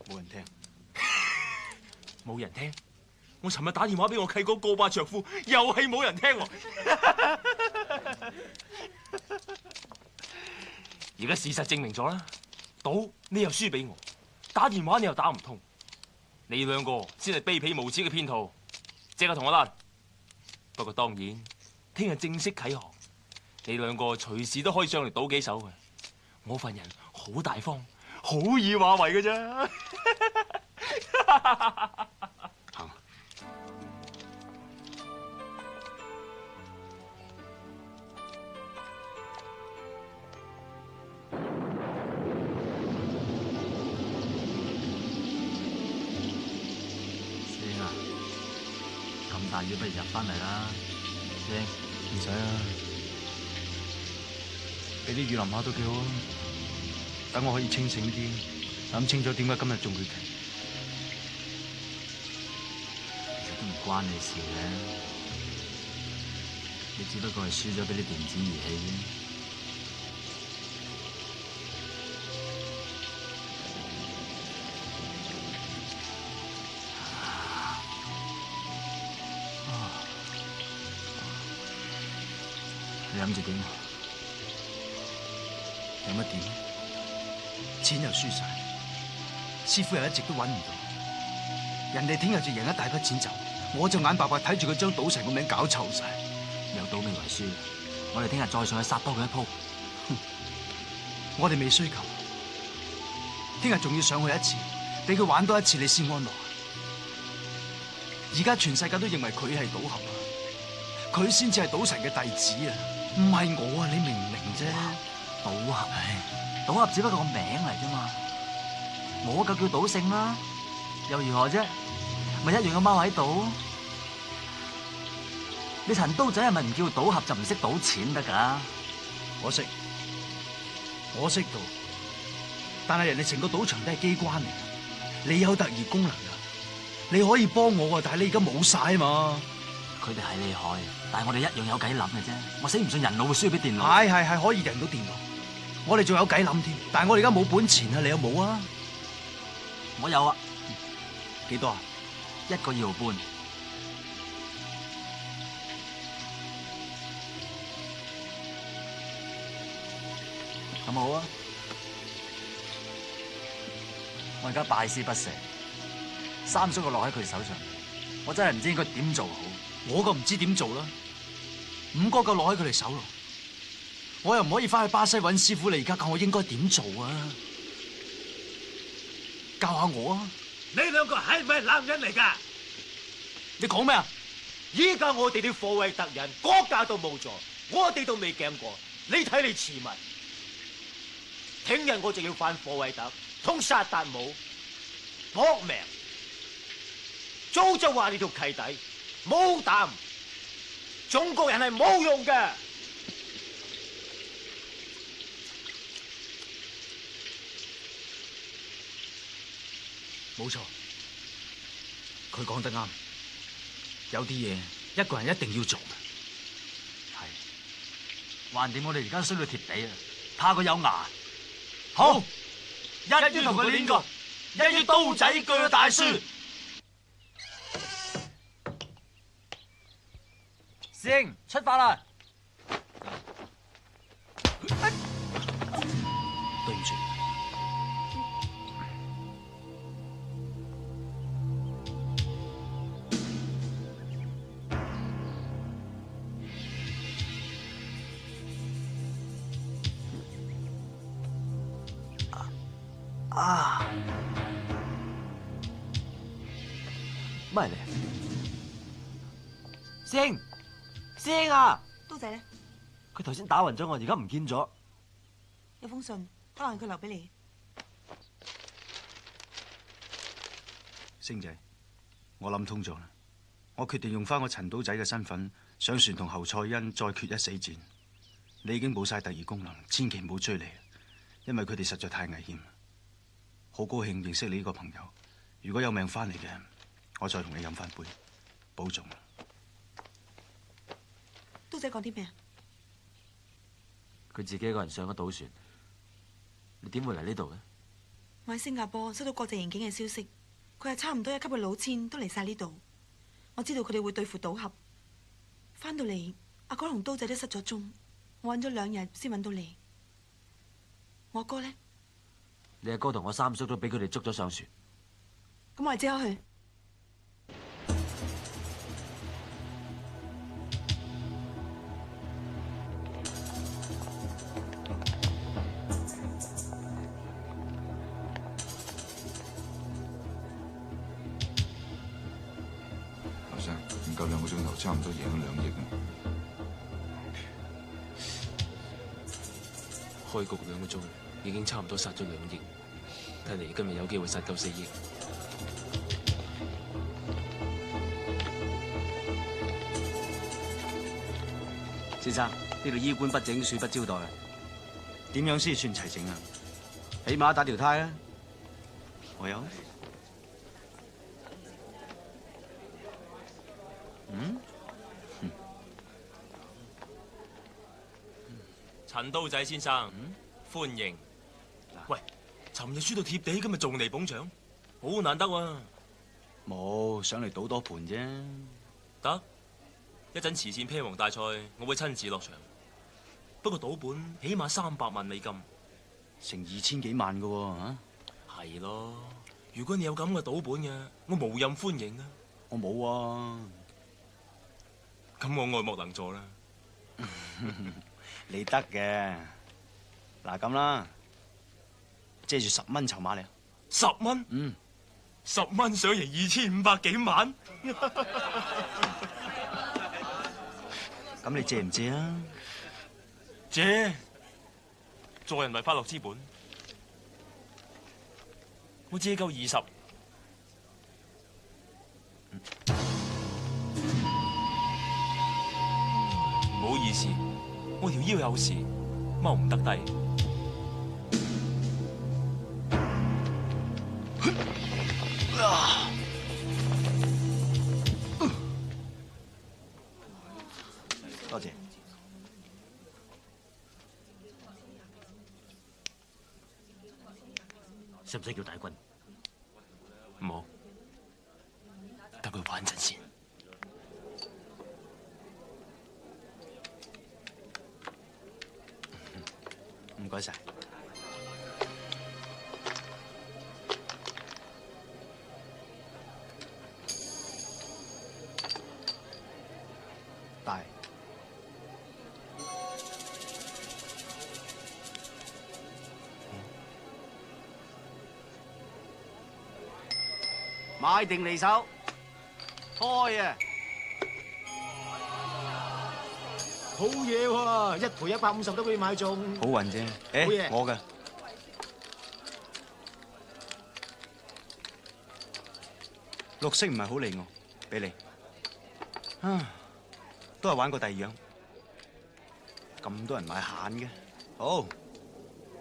冇人聽。冇人聽。我尋日打電話俾我契哥告白丈夫，又係冇人聽喎。而家事實證明咗啦，賭你又輸俾我，打電話你又打唔通，你兩個先係卑鄙無恥嘅騙徒，即刻同我甩。不過當然，聽日正式啟航，你兩個隨時都可以上嚟賭幾手嘅。我份人好大方，好易話為嘅啫。行。師兄啊，咁大雨不如入翻嚟啦。師兄，唔使啊，俾啲雨淋下都幾好啊。等我可以清醒啲，諗清楚點解今日仲會停。其實都唔關你事嘅，你只不過係輸咗俾啲電子儀器啫。你諗住點？有乜點？錢又輸晒，師傅又一直都揾唔到，人哋聽日就贏一大筆錢走，我就眼白白睇住佢將賭神個名搞臭晒。有賭未為輸，我哋聽日再上去殺多佢一鋪。我哋未需求，聽日仲要上去一次，俾佢玩多一次你先安樂。而家全世界都認為佢係賭俠啊，佢先至係賭神嘅弟子啊，唔係我啊，你明唔明啫？賭俠，賭俠只不過個名嚟啫嘛，我夠叫賭聖啦，又如何啫？咪一樣個貓喺度。你陳刀仔係咪唔叫賭俠就唔識賭錢得㗎？我識賭，但係人哋成個賭場都係機關嚟，你有特異功能㗎，你可以幫我啊，但係你而家冇晒啊嘛。佢哋係厲害，但係我哋一樣有計諗嘅啫。我死唔信人腦會輸俾電腦。係可以贏到電腦，我哋仲有計諗添，但係我哋而家冇本錢啊，你有冇啊？我有啊，幾多啊？1個2毫半。咁好啊！我而家百思不捨，3叔就落喺佢手上，我真係唔知應該點做好。我個唔知點做啦，5哥夠落喺佢哋手咯，我又唔可以翻去巴西揾師傅，你而家教我應該點做啊？教下我啊！你兩個係咪男人嚟㗎？你講咩啊？依家我哋啲貨位特人，國家都冇咗，我哋都未驚過，你睇你似乜？聽日我就要翻貨位特，同薩達姆搏命。早就話你條契弟冇膽，中國人係冇用嘅。冇錯，佢講得啱，有啲嘢一個人一定要做嘅。係，橫掂我哋而家衰到貼地啊，怕佢有牙。好，一於同佢練過，一於刀仔鋸大樹。師兄，出發啦！對唔住。啊！乜嚟？師兄，師兄啊！刀仔咧，佢頭先打暈咗我，而家唔見咗。有封信，可能係佢留俾你。星仔，我諗通咗啦，我決定用翻我陳刀仔嘅身份上船同侯賽恩再決一死戰。你已經冇晒特異功能，千祈唔好追嚟，因為佢哋實在太危險。好高興認識你呢個朋友，如果有命翻嚟嘅，我再同你飲翻杯，保重。刀仔講啲咩啊？佢自己一個人上咗島船，你點會嚟呢度嘅？我喺新加坡收到國際刑警嘅消息，佢係差唔多一級嘅老千都嚟晒呢度。我知道佢哋會對付賭俠。翻到嚟，阿哥同刀仔都失咗蹤，我揾咗2日先揾到你。我阿哥呢？你阿哥同我三叔都俾佢哋捉咗上船。咁我哋即刻去。劉生，唔夠2個鐘頭，差唔多贏咗2億啊！開局2個鐘，已經差唔多殺咗2億，睇嚟今日有機會殺夠4億。先生，呢度衣冠不整，恕不招待。點樣先算齊整啊？起碼打條呔啦。我有。陳刀仔先生，歡迎。喂，尋日輸到貼地，今日仲嚟捧場，好難得喎。冇，上嚟賭多盤啫。得，一陣慈善啤王大賽，我會親自落場。不過賭本起碼300萬美金，成2000幾萬㗎喎嚇。係咯，如果你有咁嘅賭本嘅，我無任歡迎啊。我冇啊。咁我愛莫能助啦。你得嘅，嗱咁啦，借住10蚊籌碼你。10蚊？嗯，10蚊想贏2500幾萬？咁你借唔借啊？借，助人為快樂之本。我借夠20。唔好意思，我條腰有事，踎唔得低。多謝。使唔使叫大軍？唔好，等佢玩陣先。唔該晒。大。買定離手，開啊！好嘢喎，一賠150都俾你買中。好運啫。誒，我嘅。綠色唔係好理我，俾你。啊，都係玩過第2樣。咁多人買閒嘅，好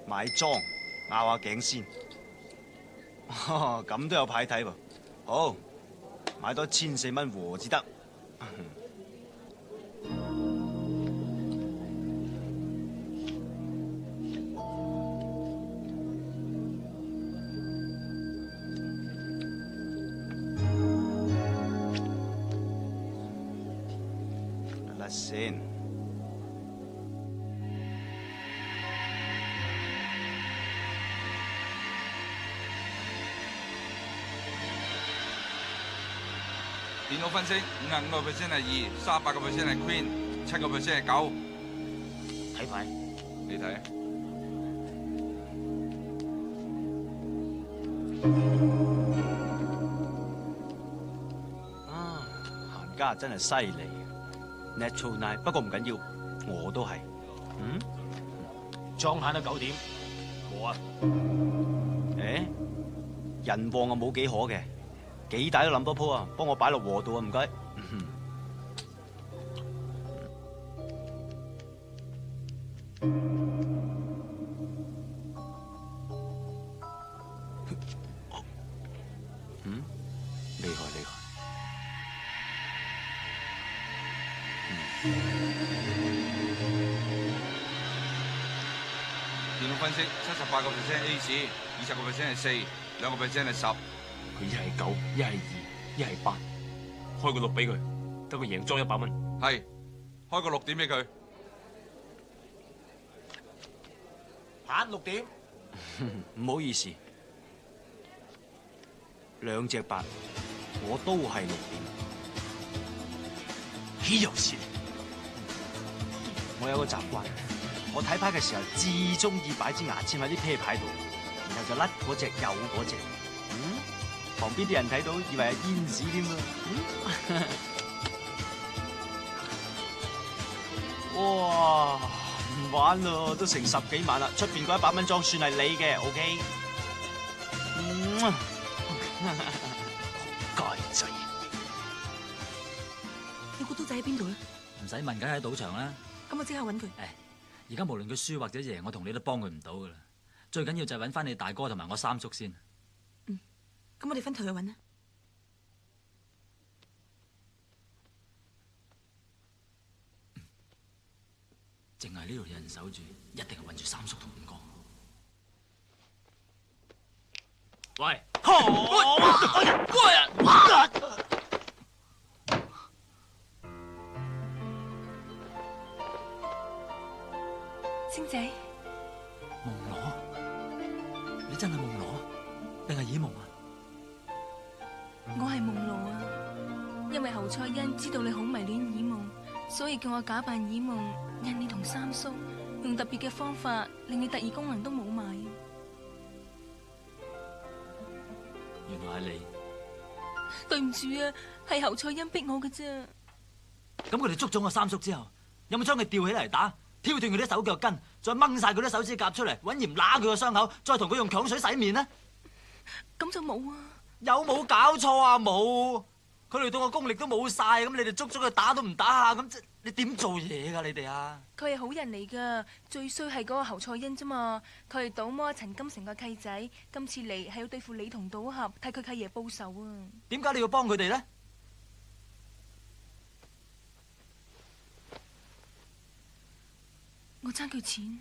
買裝拗下頸先。咁都有牌睇喎。好，買多1400蚊和至得。嚟先。電腦分析，55% 係2 ，38% 係 Queen， 7% 係9。睇牌。你睇。啊，閒家真係犀利，natural night。不過唔緊要，我都係。嗯，裝限到9點，我啊，誒，人旺啊冇幾可嘅，幾大都諗多鋪啊，幫我擺落禾度啊，唔該。厲害厲害。電腦分析78% A 市，20% 係4，2% 係10。佢一係9，一係2，一係8，開個6俾佢，等佢贏裝100蚊。係，開個6點俾佢。限6點。唔好意思，2隻8，我都係6點。豈有此理！我有個習慣，我睇牌嘅時候至中意擺支牙籤喺啲啤牌度，然後就甩嗰隻有嗰隻。旁邊啲人睇到以為係煙屎添啊！哇，唔玩咯，都成10幾萬啦，出邊嗰100蚊裝算係你嘅 ，OK？ 街仔，你估刀仔喺邊度咧？唔使問，梗係喺賭場啦。咁我即刻揾佢。而家無論佢輸或者贏，我同你都幫佢唔到噶啦。最緊要就係揾翻你大哥同埋我三叔先。咁我哋分頭去揾啦。淨係呢度有人守住，一定係揾住三叔同五哥。喂！星仔，夢羅，你真係夢羅，定係耳夢啊？我係夢羅啊，因為侯賽因知道你好迷戀耳夢，所以叫我假扮耳夢，引你同三叔，用特別嘅方法令你特異功能都冇埋。原來係你。對唔住啊，係侯賽因逼我嘅啫。咁佢哋捉咗我三叔之後，有冇將佢吊起嚟打，挑斷佢啲手腳筋，再掹晒佢啲手指甲出嚟，揾鹽揦佢個傷口，再同佢用強水洗面呢？咁就冇啊！有冇搞錯啊？冇！佢哋對我功力都冇晒，咁你哋捉咗佢打都唔打下，咁你點做嘢噶？你哋啊？佢係好人嚟噶，最衰係嗰個侯賽因啫嘛。佢係賭魔陳金城個契仔，今次嚟係要對付你同賭俠，替佢契爺報仇啊！點解你要幫佢哋呢？我爭佢錢。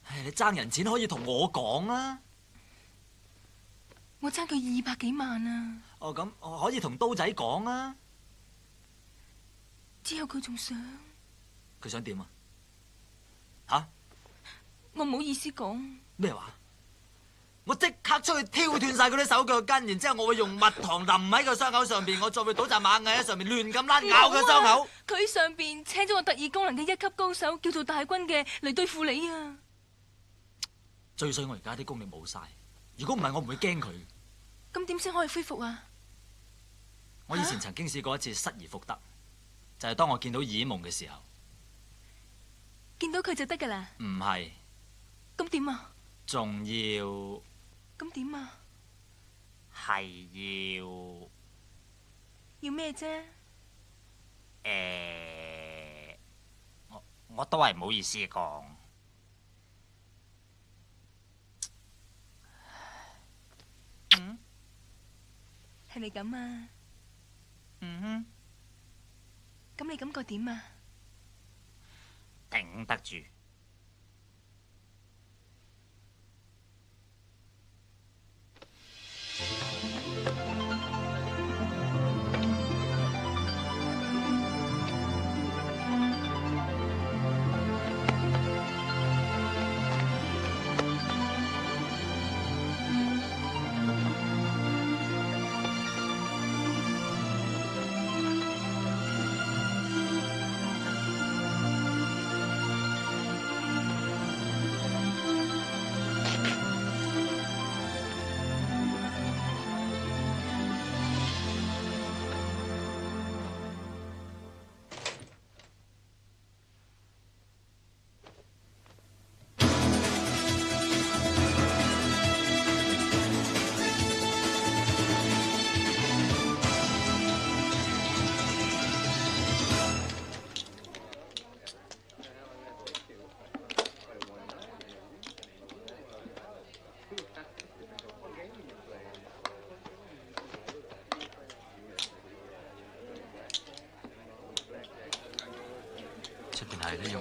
唉，你爭人錢可以同我講啊！我爭佢200幾萬啊！哦，咁我可以同刀仔講啊！之後佢仲想，佢想點啊？吓？我唔好意思講。咩話？我即刻出去挑斷晒佢啲手腳筋，然之後我會用蜜糖淋喺個傷口上邊，我再會倒紮螞蟻喺上面亂咁甩咬佢傷口。佢上邊請咗個特異功能嘅1級高手，叫做大軍嘅嚟對付你啊！最衰我而家啲功力冇晒，如果唔係我唔會驚佢。咁點先可以恢復啊？我以前曾經試過一次失而復得，就係當我見到耳夢嘅時候。見到佢就得噶啦？唔係。咁點啊？仲要。咁點啊？係要咩啫？我都係唔好意思講。係咪咁啊？咁你感覺點啊？頂得住。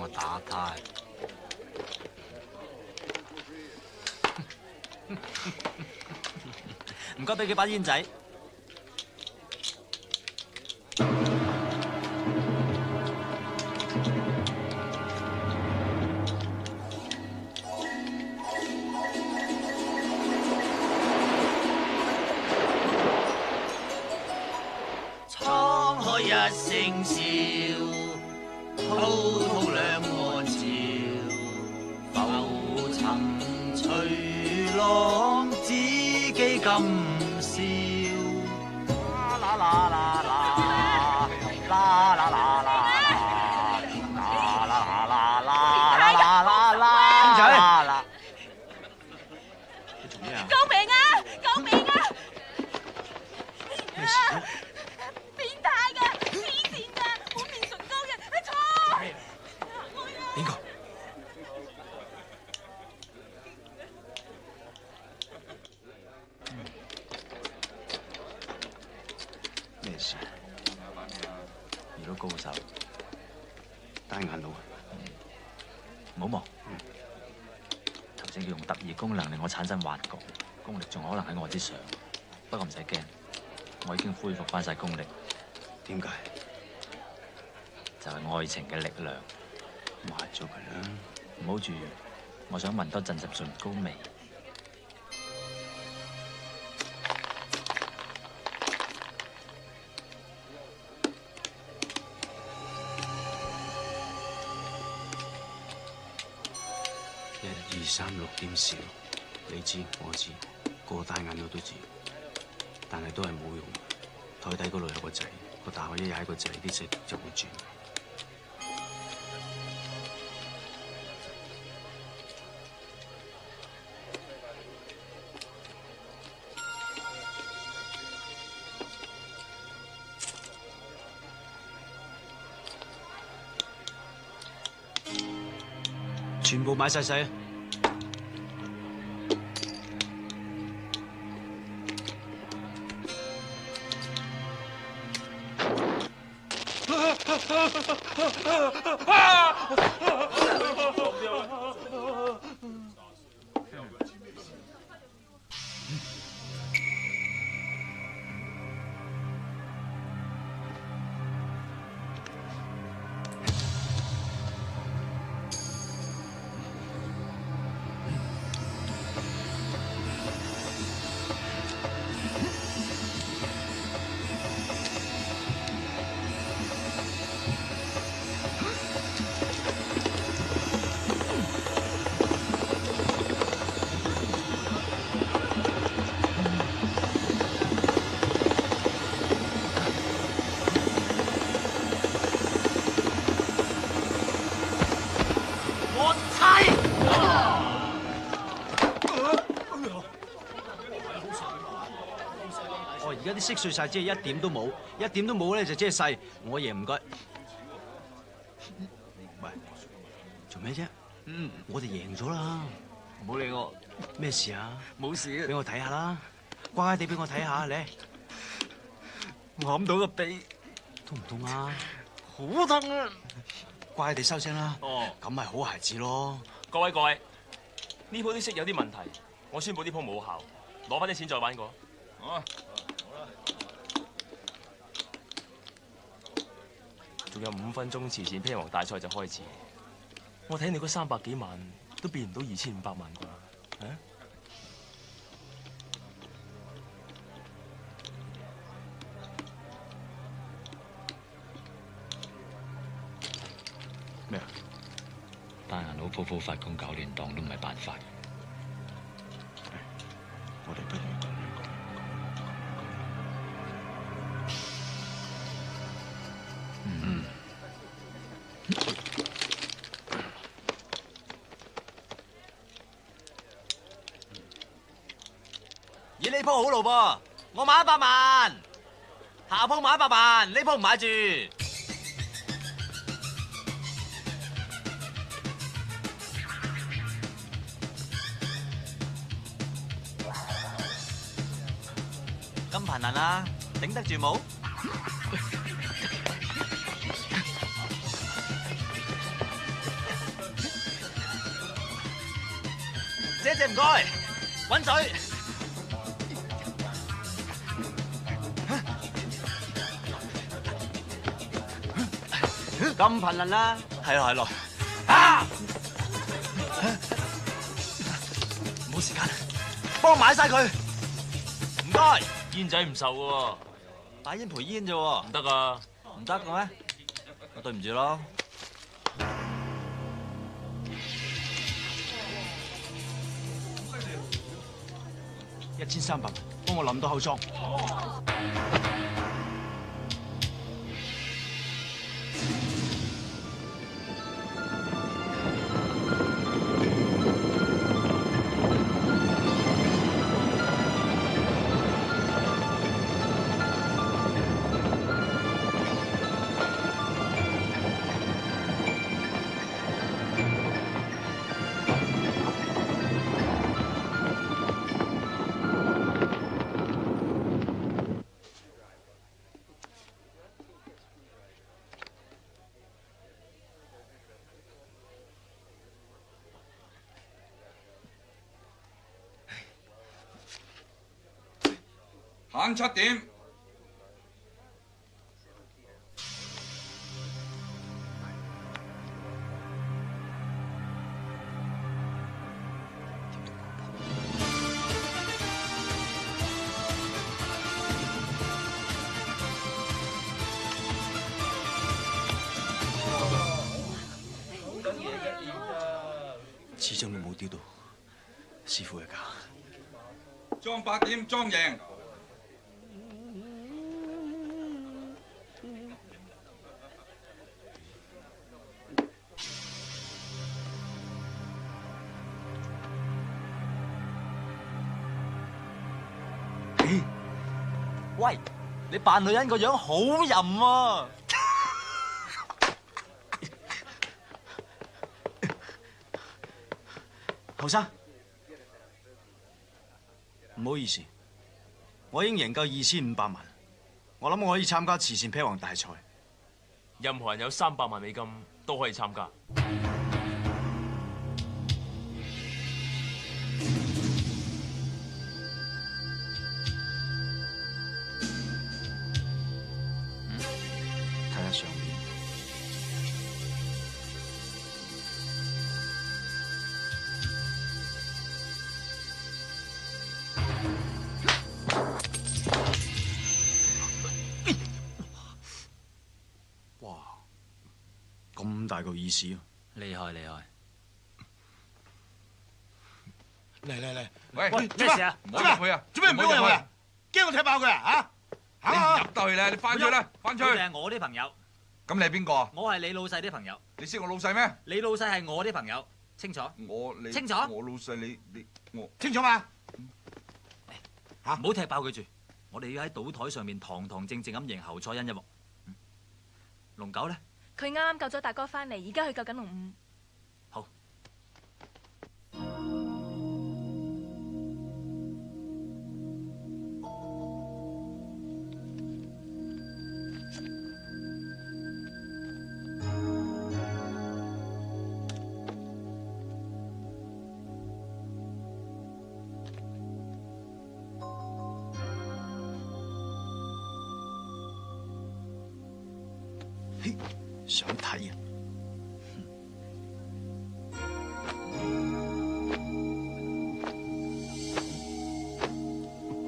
我打胎。唔該，俾幾把煙仔。滄海一聲笑，滔滔兩岸潮，浮沉隨浪，只記今宵。啦啦啦啦啦啦啦啦啦啦啦啦啦啦啦！你做咩啊？救命啊！救命啊！咩事啊？變態㗎，黐線㗎，滿面唇膏嘅，錯！邊個？咩事？遇到高手，單眼佬啊！唔好忙。頭先佢用特異功能令我產生幻覺，功力仲可能喺我之上。不過唔使驚，我已經恢復翻晒功力。點解？就係愛情嘅力量。抹咗佢啦！唔好住，我想聞多陣陣唇膏味。1、2、3、6點少，你知我知，個單眼佬都知，但係都係冇用。台底嗰度有個掣，個大學一踩個掣，啲掣就會轉。全部買晒細啊！而家啲色碎晒，即係一點都冇，一點都冇咧就即係細。我爺唔該。喂，做咩啫？我哋贏咗啦！唔好理我，咩事啊？冇事俾我睇下啦，乖乖地俾我睇下，你。我揞到個鼻，痛唔痛啊？好痛啊！乖地收聲啦。哦，咁咪好孩子咯。各位，呢鋪啲色有啲問題，我宣佈呢鋪冇效，攞翻啲錢再玩過。好。仲有5分鐘，慈善披王大賽就開始。我睇你嗰300幾萬都變唔到2500萬啩？啊？咩啊？單眼佬鋪鋪發功搞亂檔都唔係辦法。我哋不如咁樣講。咦，呢鋪好路噃，我買100萬，下鋪買100萬，呢鋪唔買住。咁貧能啊，頂得住冇？謝謝唔該，滾水。咁頻輪啦，係咯係咯。啊！冇時間，幫我買晒佢。唔該。煙仔唔受嘅喎，買煙賠煙啫喎。唔得啊！唔得嘅咩？我對唔住咯。1300萬，幫我淋到後裝。限7點。始終都冇丟到師傅嘅價。裝8點，裝贏。喂，你扮女人個樣好淫啊！後生，唔好意思，我已經贏夠2500萬，我諗我可以參加慈善啤王大賽。任何人有300萬美金都可以參加。睇下上面。哇！咁大個意思啊！厲害厲害！嚟，喂，咩事啊？唔好入去啊！做咩唔俾我入去啊？驚我踢爆佢啊？嚇！你唔入得去咧，你翻出去啦，翻出去。佢哋係我啲朋友，咁你係邊個啊？我係你老細啲朋友。你識我老細咩？你老細係我啲朋友，清楚？你清楚我老細我清楚嘛？唔好踢爆佢住，我哋要喺賭台上面堂堂正正咁贏侯賽因一幕。龍九咧？佢啱啱救咗大哥翻嚟，而家去救緊龍五。好。想睇啊！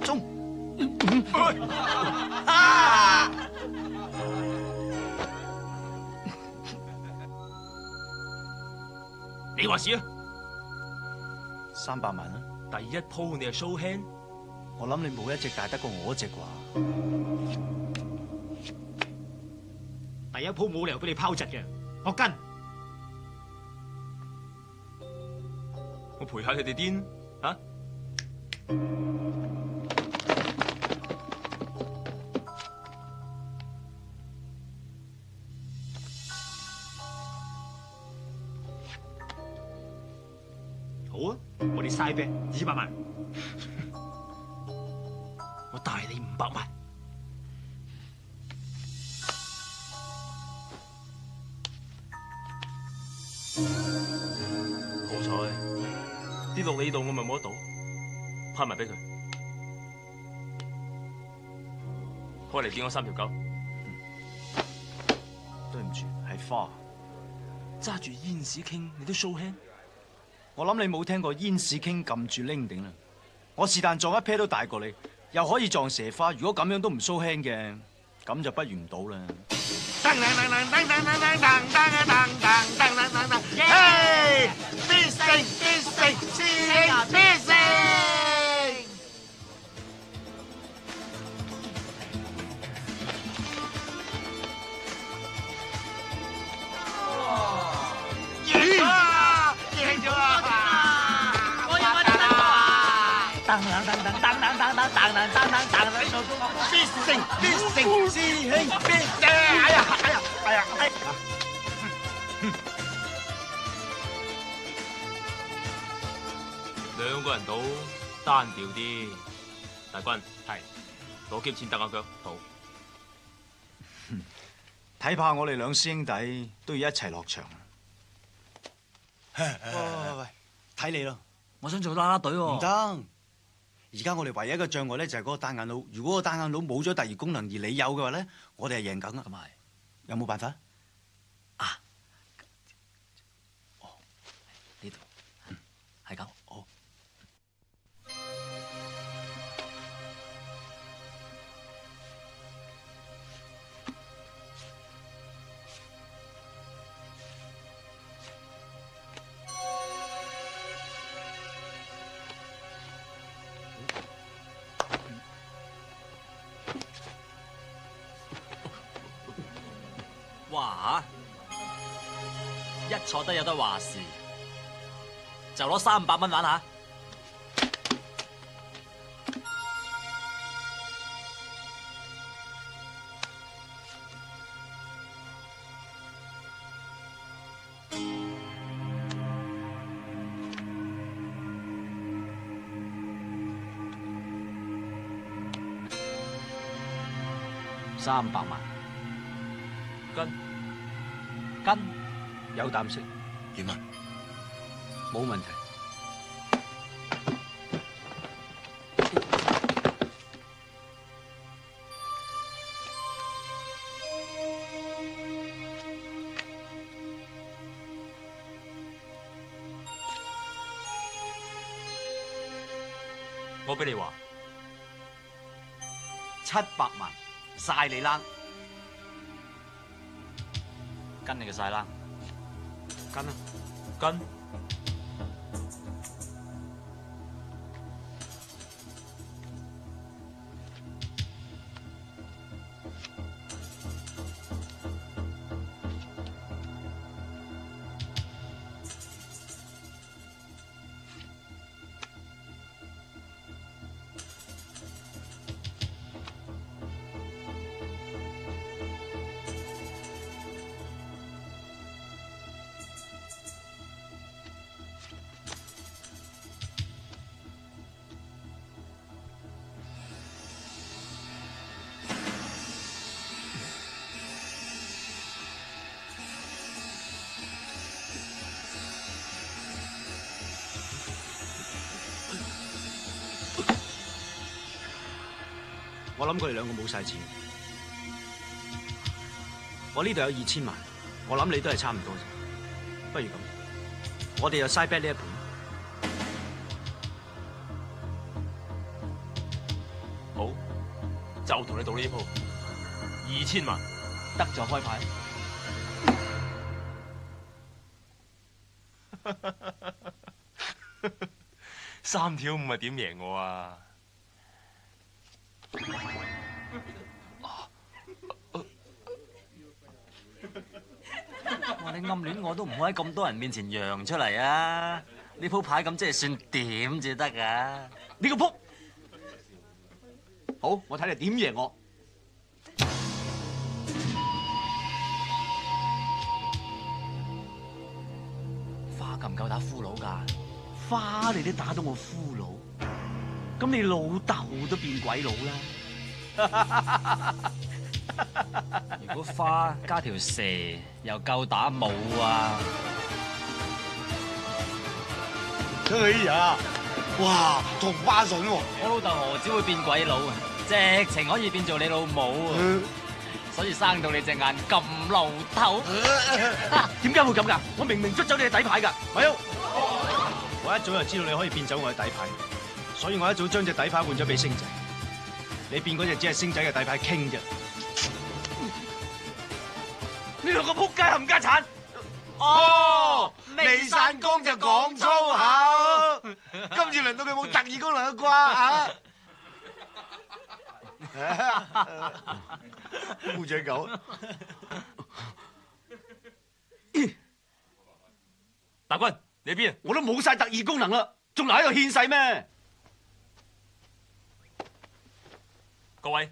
中！你話事啊？300萬啊！第一鋪你係 show hand，我諗你冇一隻大得過我一隻啩。第一鋪冇理由俾你拋窒嘅，我跟。我陪下你哋癲嚇。好啊，我哋嘥啤200萬，我大你500萬。好彩，跌落你度，我咪冇得到，派埋俾佢。開嚟見我3條狗。對唔住，係花。揸住煙屎傾，你都 show hand？我諗你冇聽過煙屎傾撳住拎頂啦。我是但撞一 pair 都大過你，又可以撞蛇花。如果咁樣都唔 show hand 嘅，咁就不如唔賭啦。嘿，必勝，師兄必勝！贏啊！贏咗啊！我要我哋得啊！噔噔噔噔噔噔噔噔噔噔噔噔噔，必勝，師兄必勝！哎呀哎呀哎呀哎！兩個人賭單調啲，大軍係攞劫錢揼下腳賭。睇怕我哋兩師兄弟都要一齊落場。喂，睇你咯，我想做啦啦隊喎。唔得，而家我哋唯一嘅障礙咧就係嗰個單眼佬。如果個單眼佬冇咗第二功能，而你有嘅話咧，我哋係贏緊啊。咁係，有冇辦法？啊，哦，呢度係咁，好。哇！一坐低有得話事，就攞300蚊玩下。300萬。跟有膽識點啊？冇問題。我俾你話700萬，晒你冷。跟你嘅晒啦，跟啊，跟。我諗佢哋兩個冇晒錢，我呢度有2000萬，我諗你都係差唔多啫。不如咁，我哋就嘥 bet 呢一盤。好，就同你賭呢鋪2000萬，得就開牌。3條5係點贏我啊？哇！你暗戀我都唔好喺咁多人面前揚出嚟啊！呢鋪牌咁即係算點至得㗎？呢個撲好，我睇你點贏我。花夠唔夠打俘虜㗎？花你都打到我俘虜，咁你老豆都變鬼佬啦！如果花加條蛇又夠打冇啊？哎呀，哇，同花順喎！我老豆何止會變鬼佬啊，直情可以變做你老母啊！所以生到你隻眼咁漏頭。點解會咁㗎？我明明捉走你嘅底牌㗎，咪喐！我一早就知道你可以變走我嘅底牌，所以我一早將隻底牌換咗俾星仔。你變嗰隻只係星仔嘅底牌傾啫。呢兩個仆街冚家鏟！哦，未散工就講粗口，今次輪到佢冇特異功能嘅啩嚇！烏仔狗，大軍，你邊啊？我都冇晒特異功能啦，仲留喺度獻世咩？各位，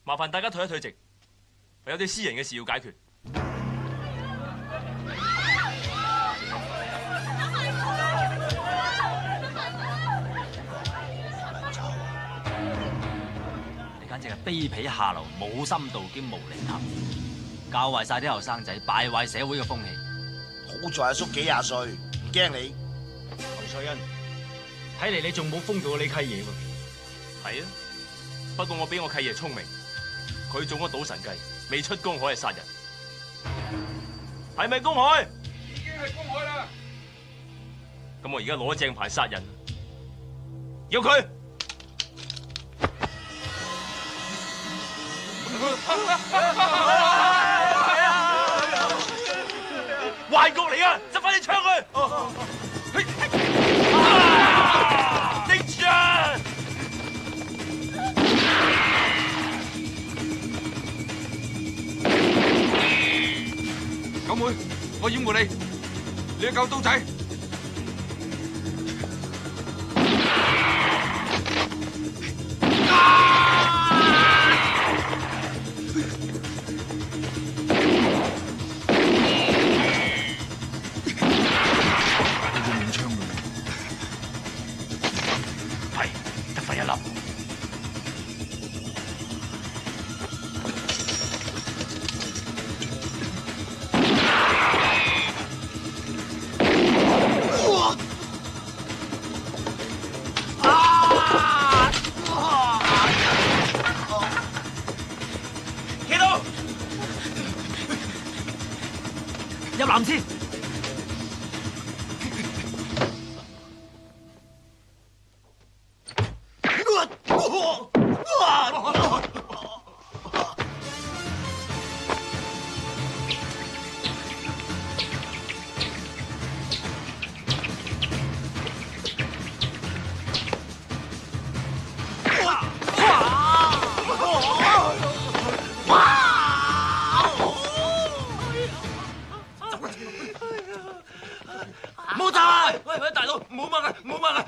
麻煩大家退一退席，我有啲私人嘅事要解決。簡直係卑鄙下流、冇深度兼無厘頭，教壞晒啲後生仔，敗壞社會嘅風氣。好在阿叔幾廿歲，唔驚你。侯賽恩，睇嚟你仲冇封到你契爺喎。係啊，不過我比我契爺聰明，佢中咗賭神計，未出公海係殺人，係咪公海？已經係公海啦。咁我而家攞正牌殺人，要佢。壞局嚟啊！執翻啲槍去！拎住啊！九妹，我掩護你，你去救刀仔。入藍先。冇走啊！喂，大佬，唔好掹啊，唔好掹啊！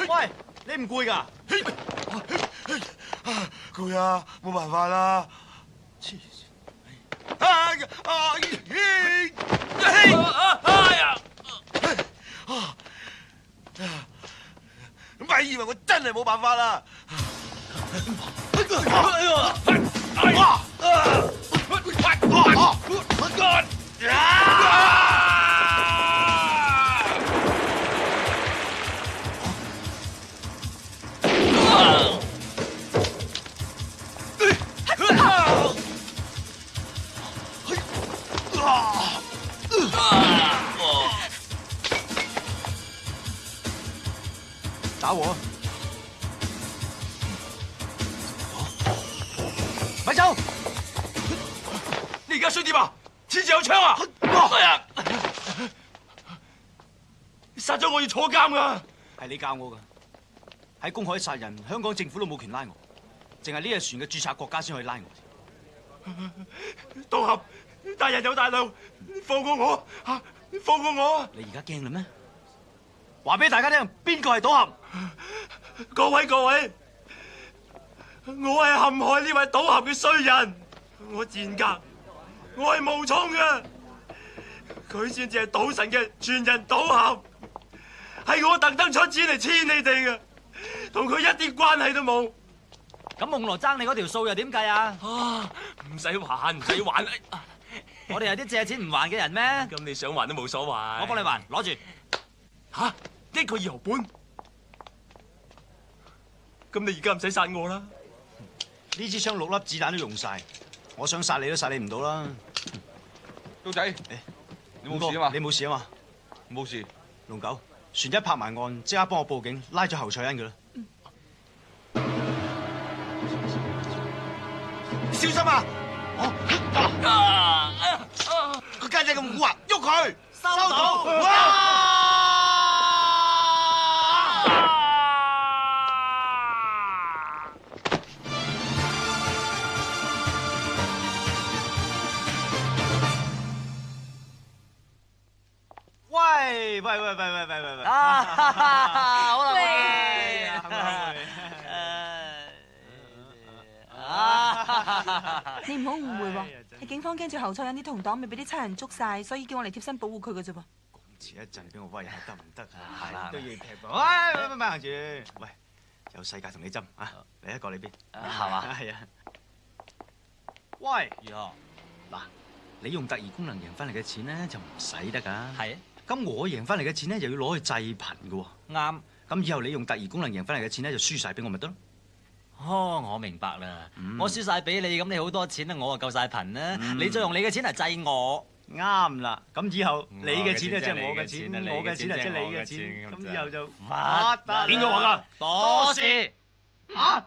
喂，你唔攰㗎？攰啊，冇辦法啦。黐線！咪以為我真係冇辦法啦！打我！咪走！你而家想點啊？天字有槍啊！殺咗我要坐監㗎！係你教我㗎。喺公海殺人，香港政府都冇權拉我，淨係呢隻船嘅註冊國家先可以拉我。賭俠，大人有大量，放過我嚇！放過我！你而家驚啦咩？話俾大家聽，邊個係賭俠？各位，我係陷害呢位賭俠嘅衰人，我賤格，我係冒充嘅，佢先至係賭神嘅傳人賭俠，係我特登出錢嚟黐你哋嘅，同佢一啲關係都冇。咁夢羅爭你嗰條數又點計啊？啊，唔使還，唔使還。我哋係啲借錢唔還嘅人咩？咁你想還都冇所謂。我幫你還，攞住。吓，1個2毫半。咁你而家唔使殺我啦。呢支槍6粒子彈都用晒，我想殺你都殺你唔到啦。刀仔，你冇事啊嘛？你冇事啊嘛？冇事。龍九，船一拍埋岸，即刻幫我報警，拉咗侯彩欣佢啦。小心啊！個家姐咁蠱惑，喐佢！收到。喂！好你唔好誤會喎，係警方驚住侯彩欣啲同黨未俾啲差人捉晒，所以叫我嚟貼身保護佢嘅啫噃。遲一陣俾我威下得唔得啊？係都要踢噃。喂，咪行住！喂，有世界同你針啊！嚟一個呢邊，係嘛？係啊。喂，如何？嗱，你用特異功能贏翻嚟嘅錢咧就唔使得㗎。係啊。咁我贏翻嚟嘅錢咧，又要攞去濟貧嘅喎。啱。咁以後你用特異功能贏翻嚟嘅錢咧，就輸晒俾我咪得咯。哦，我明白啦。我輸晒俾你，咁你好多錢啦，我就夠晒貧啦。你再用你嘅錢嚟濟我。啱啦。咁以後你嘅錢咧即係我嘅錢，我嘅錢啊即係你嘅錢。咁以後就發達。邊個話㗎？多事。嚇！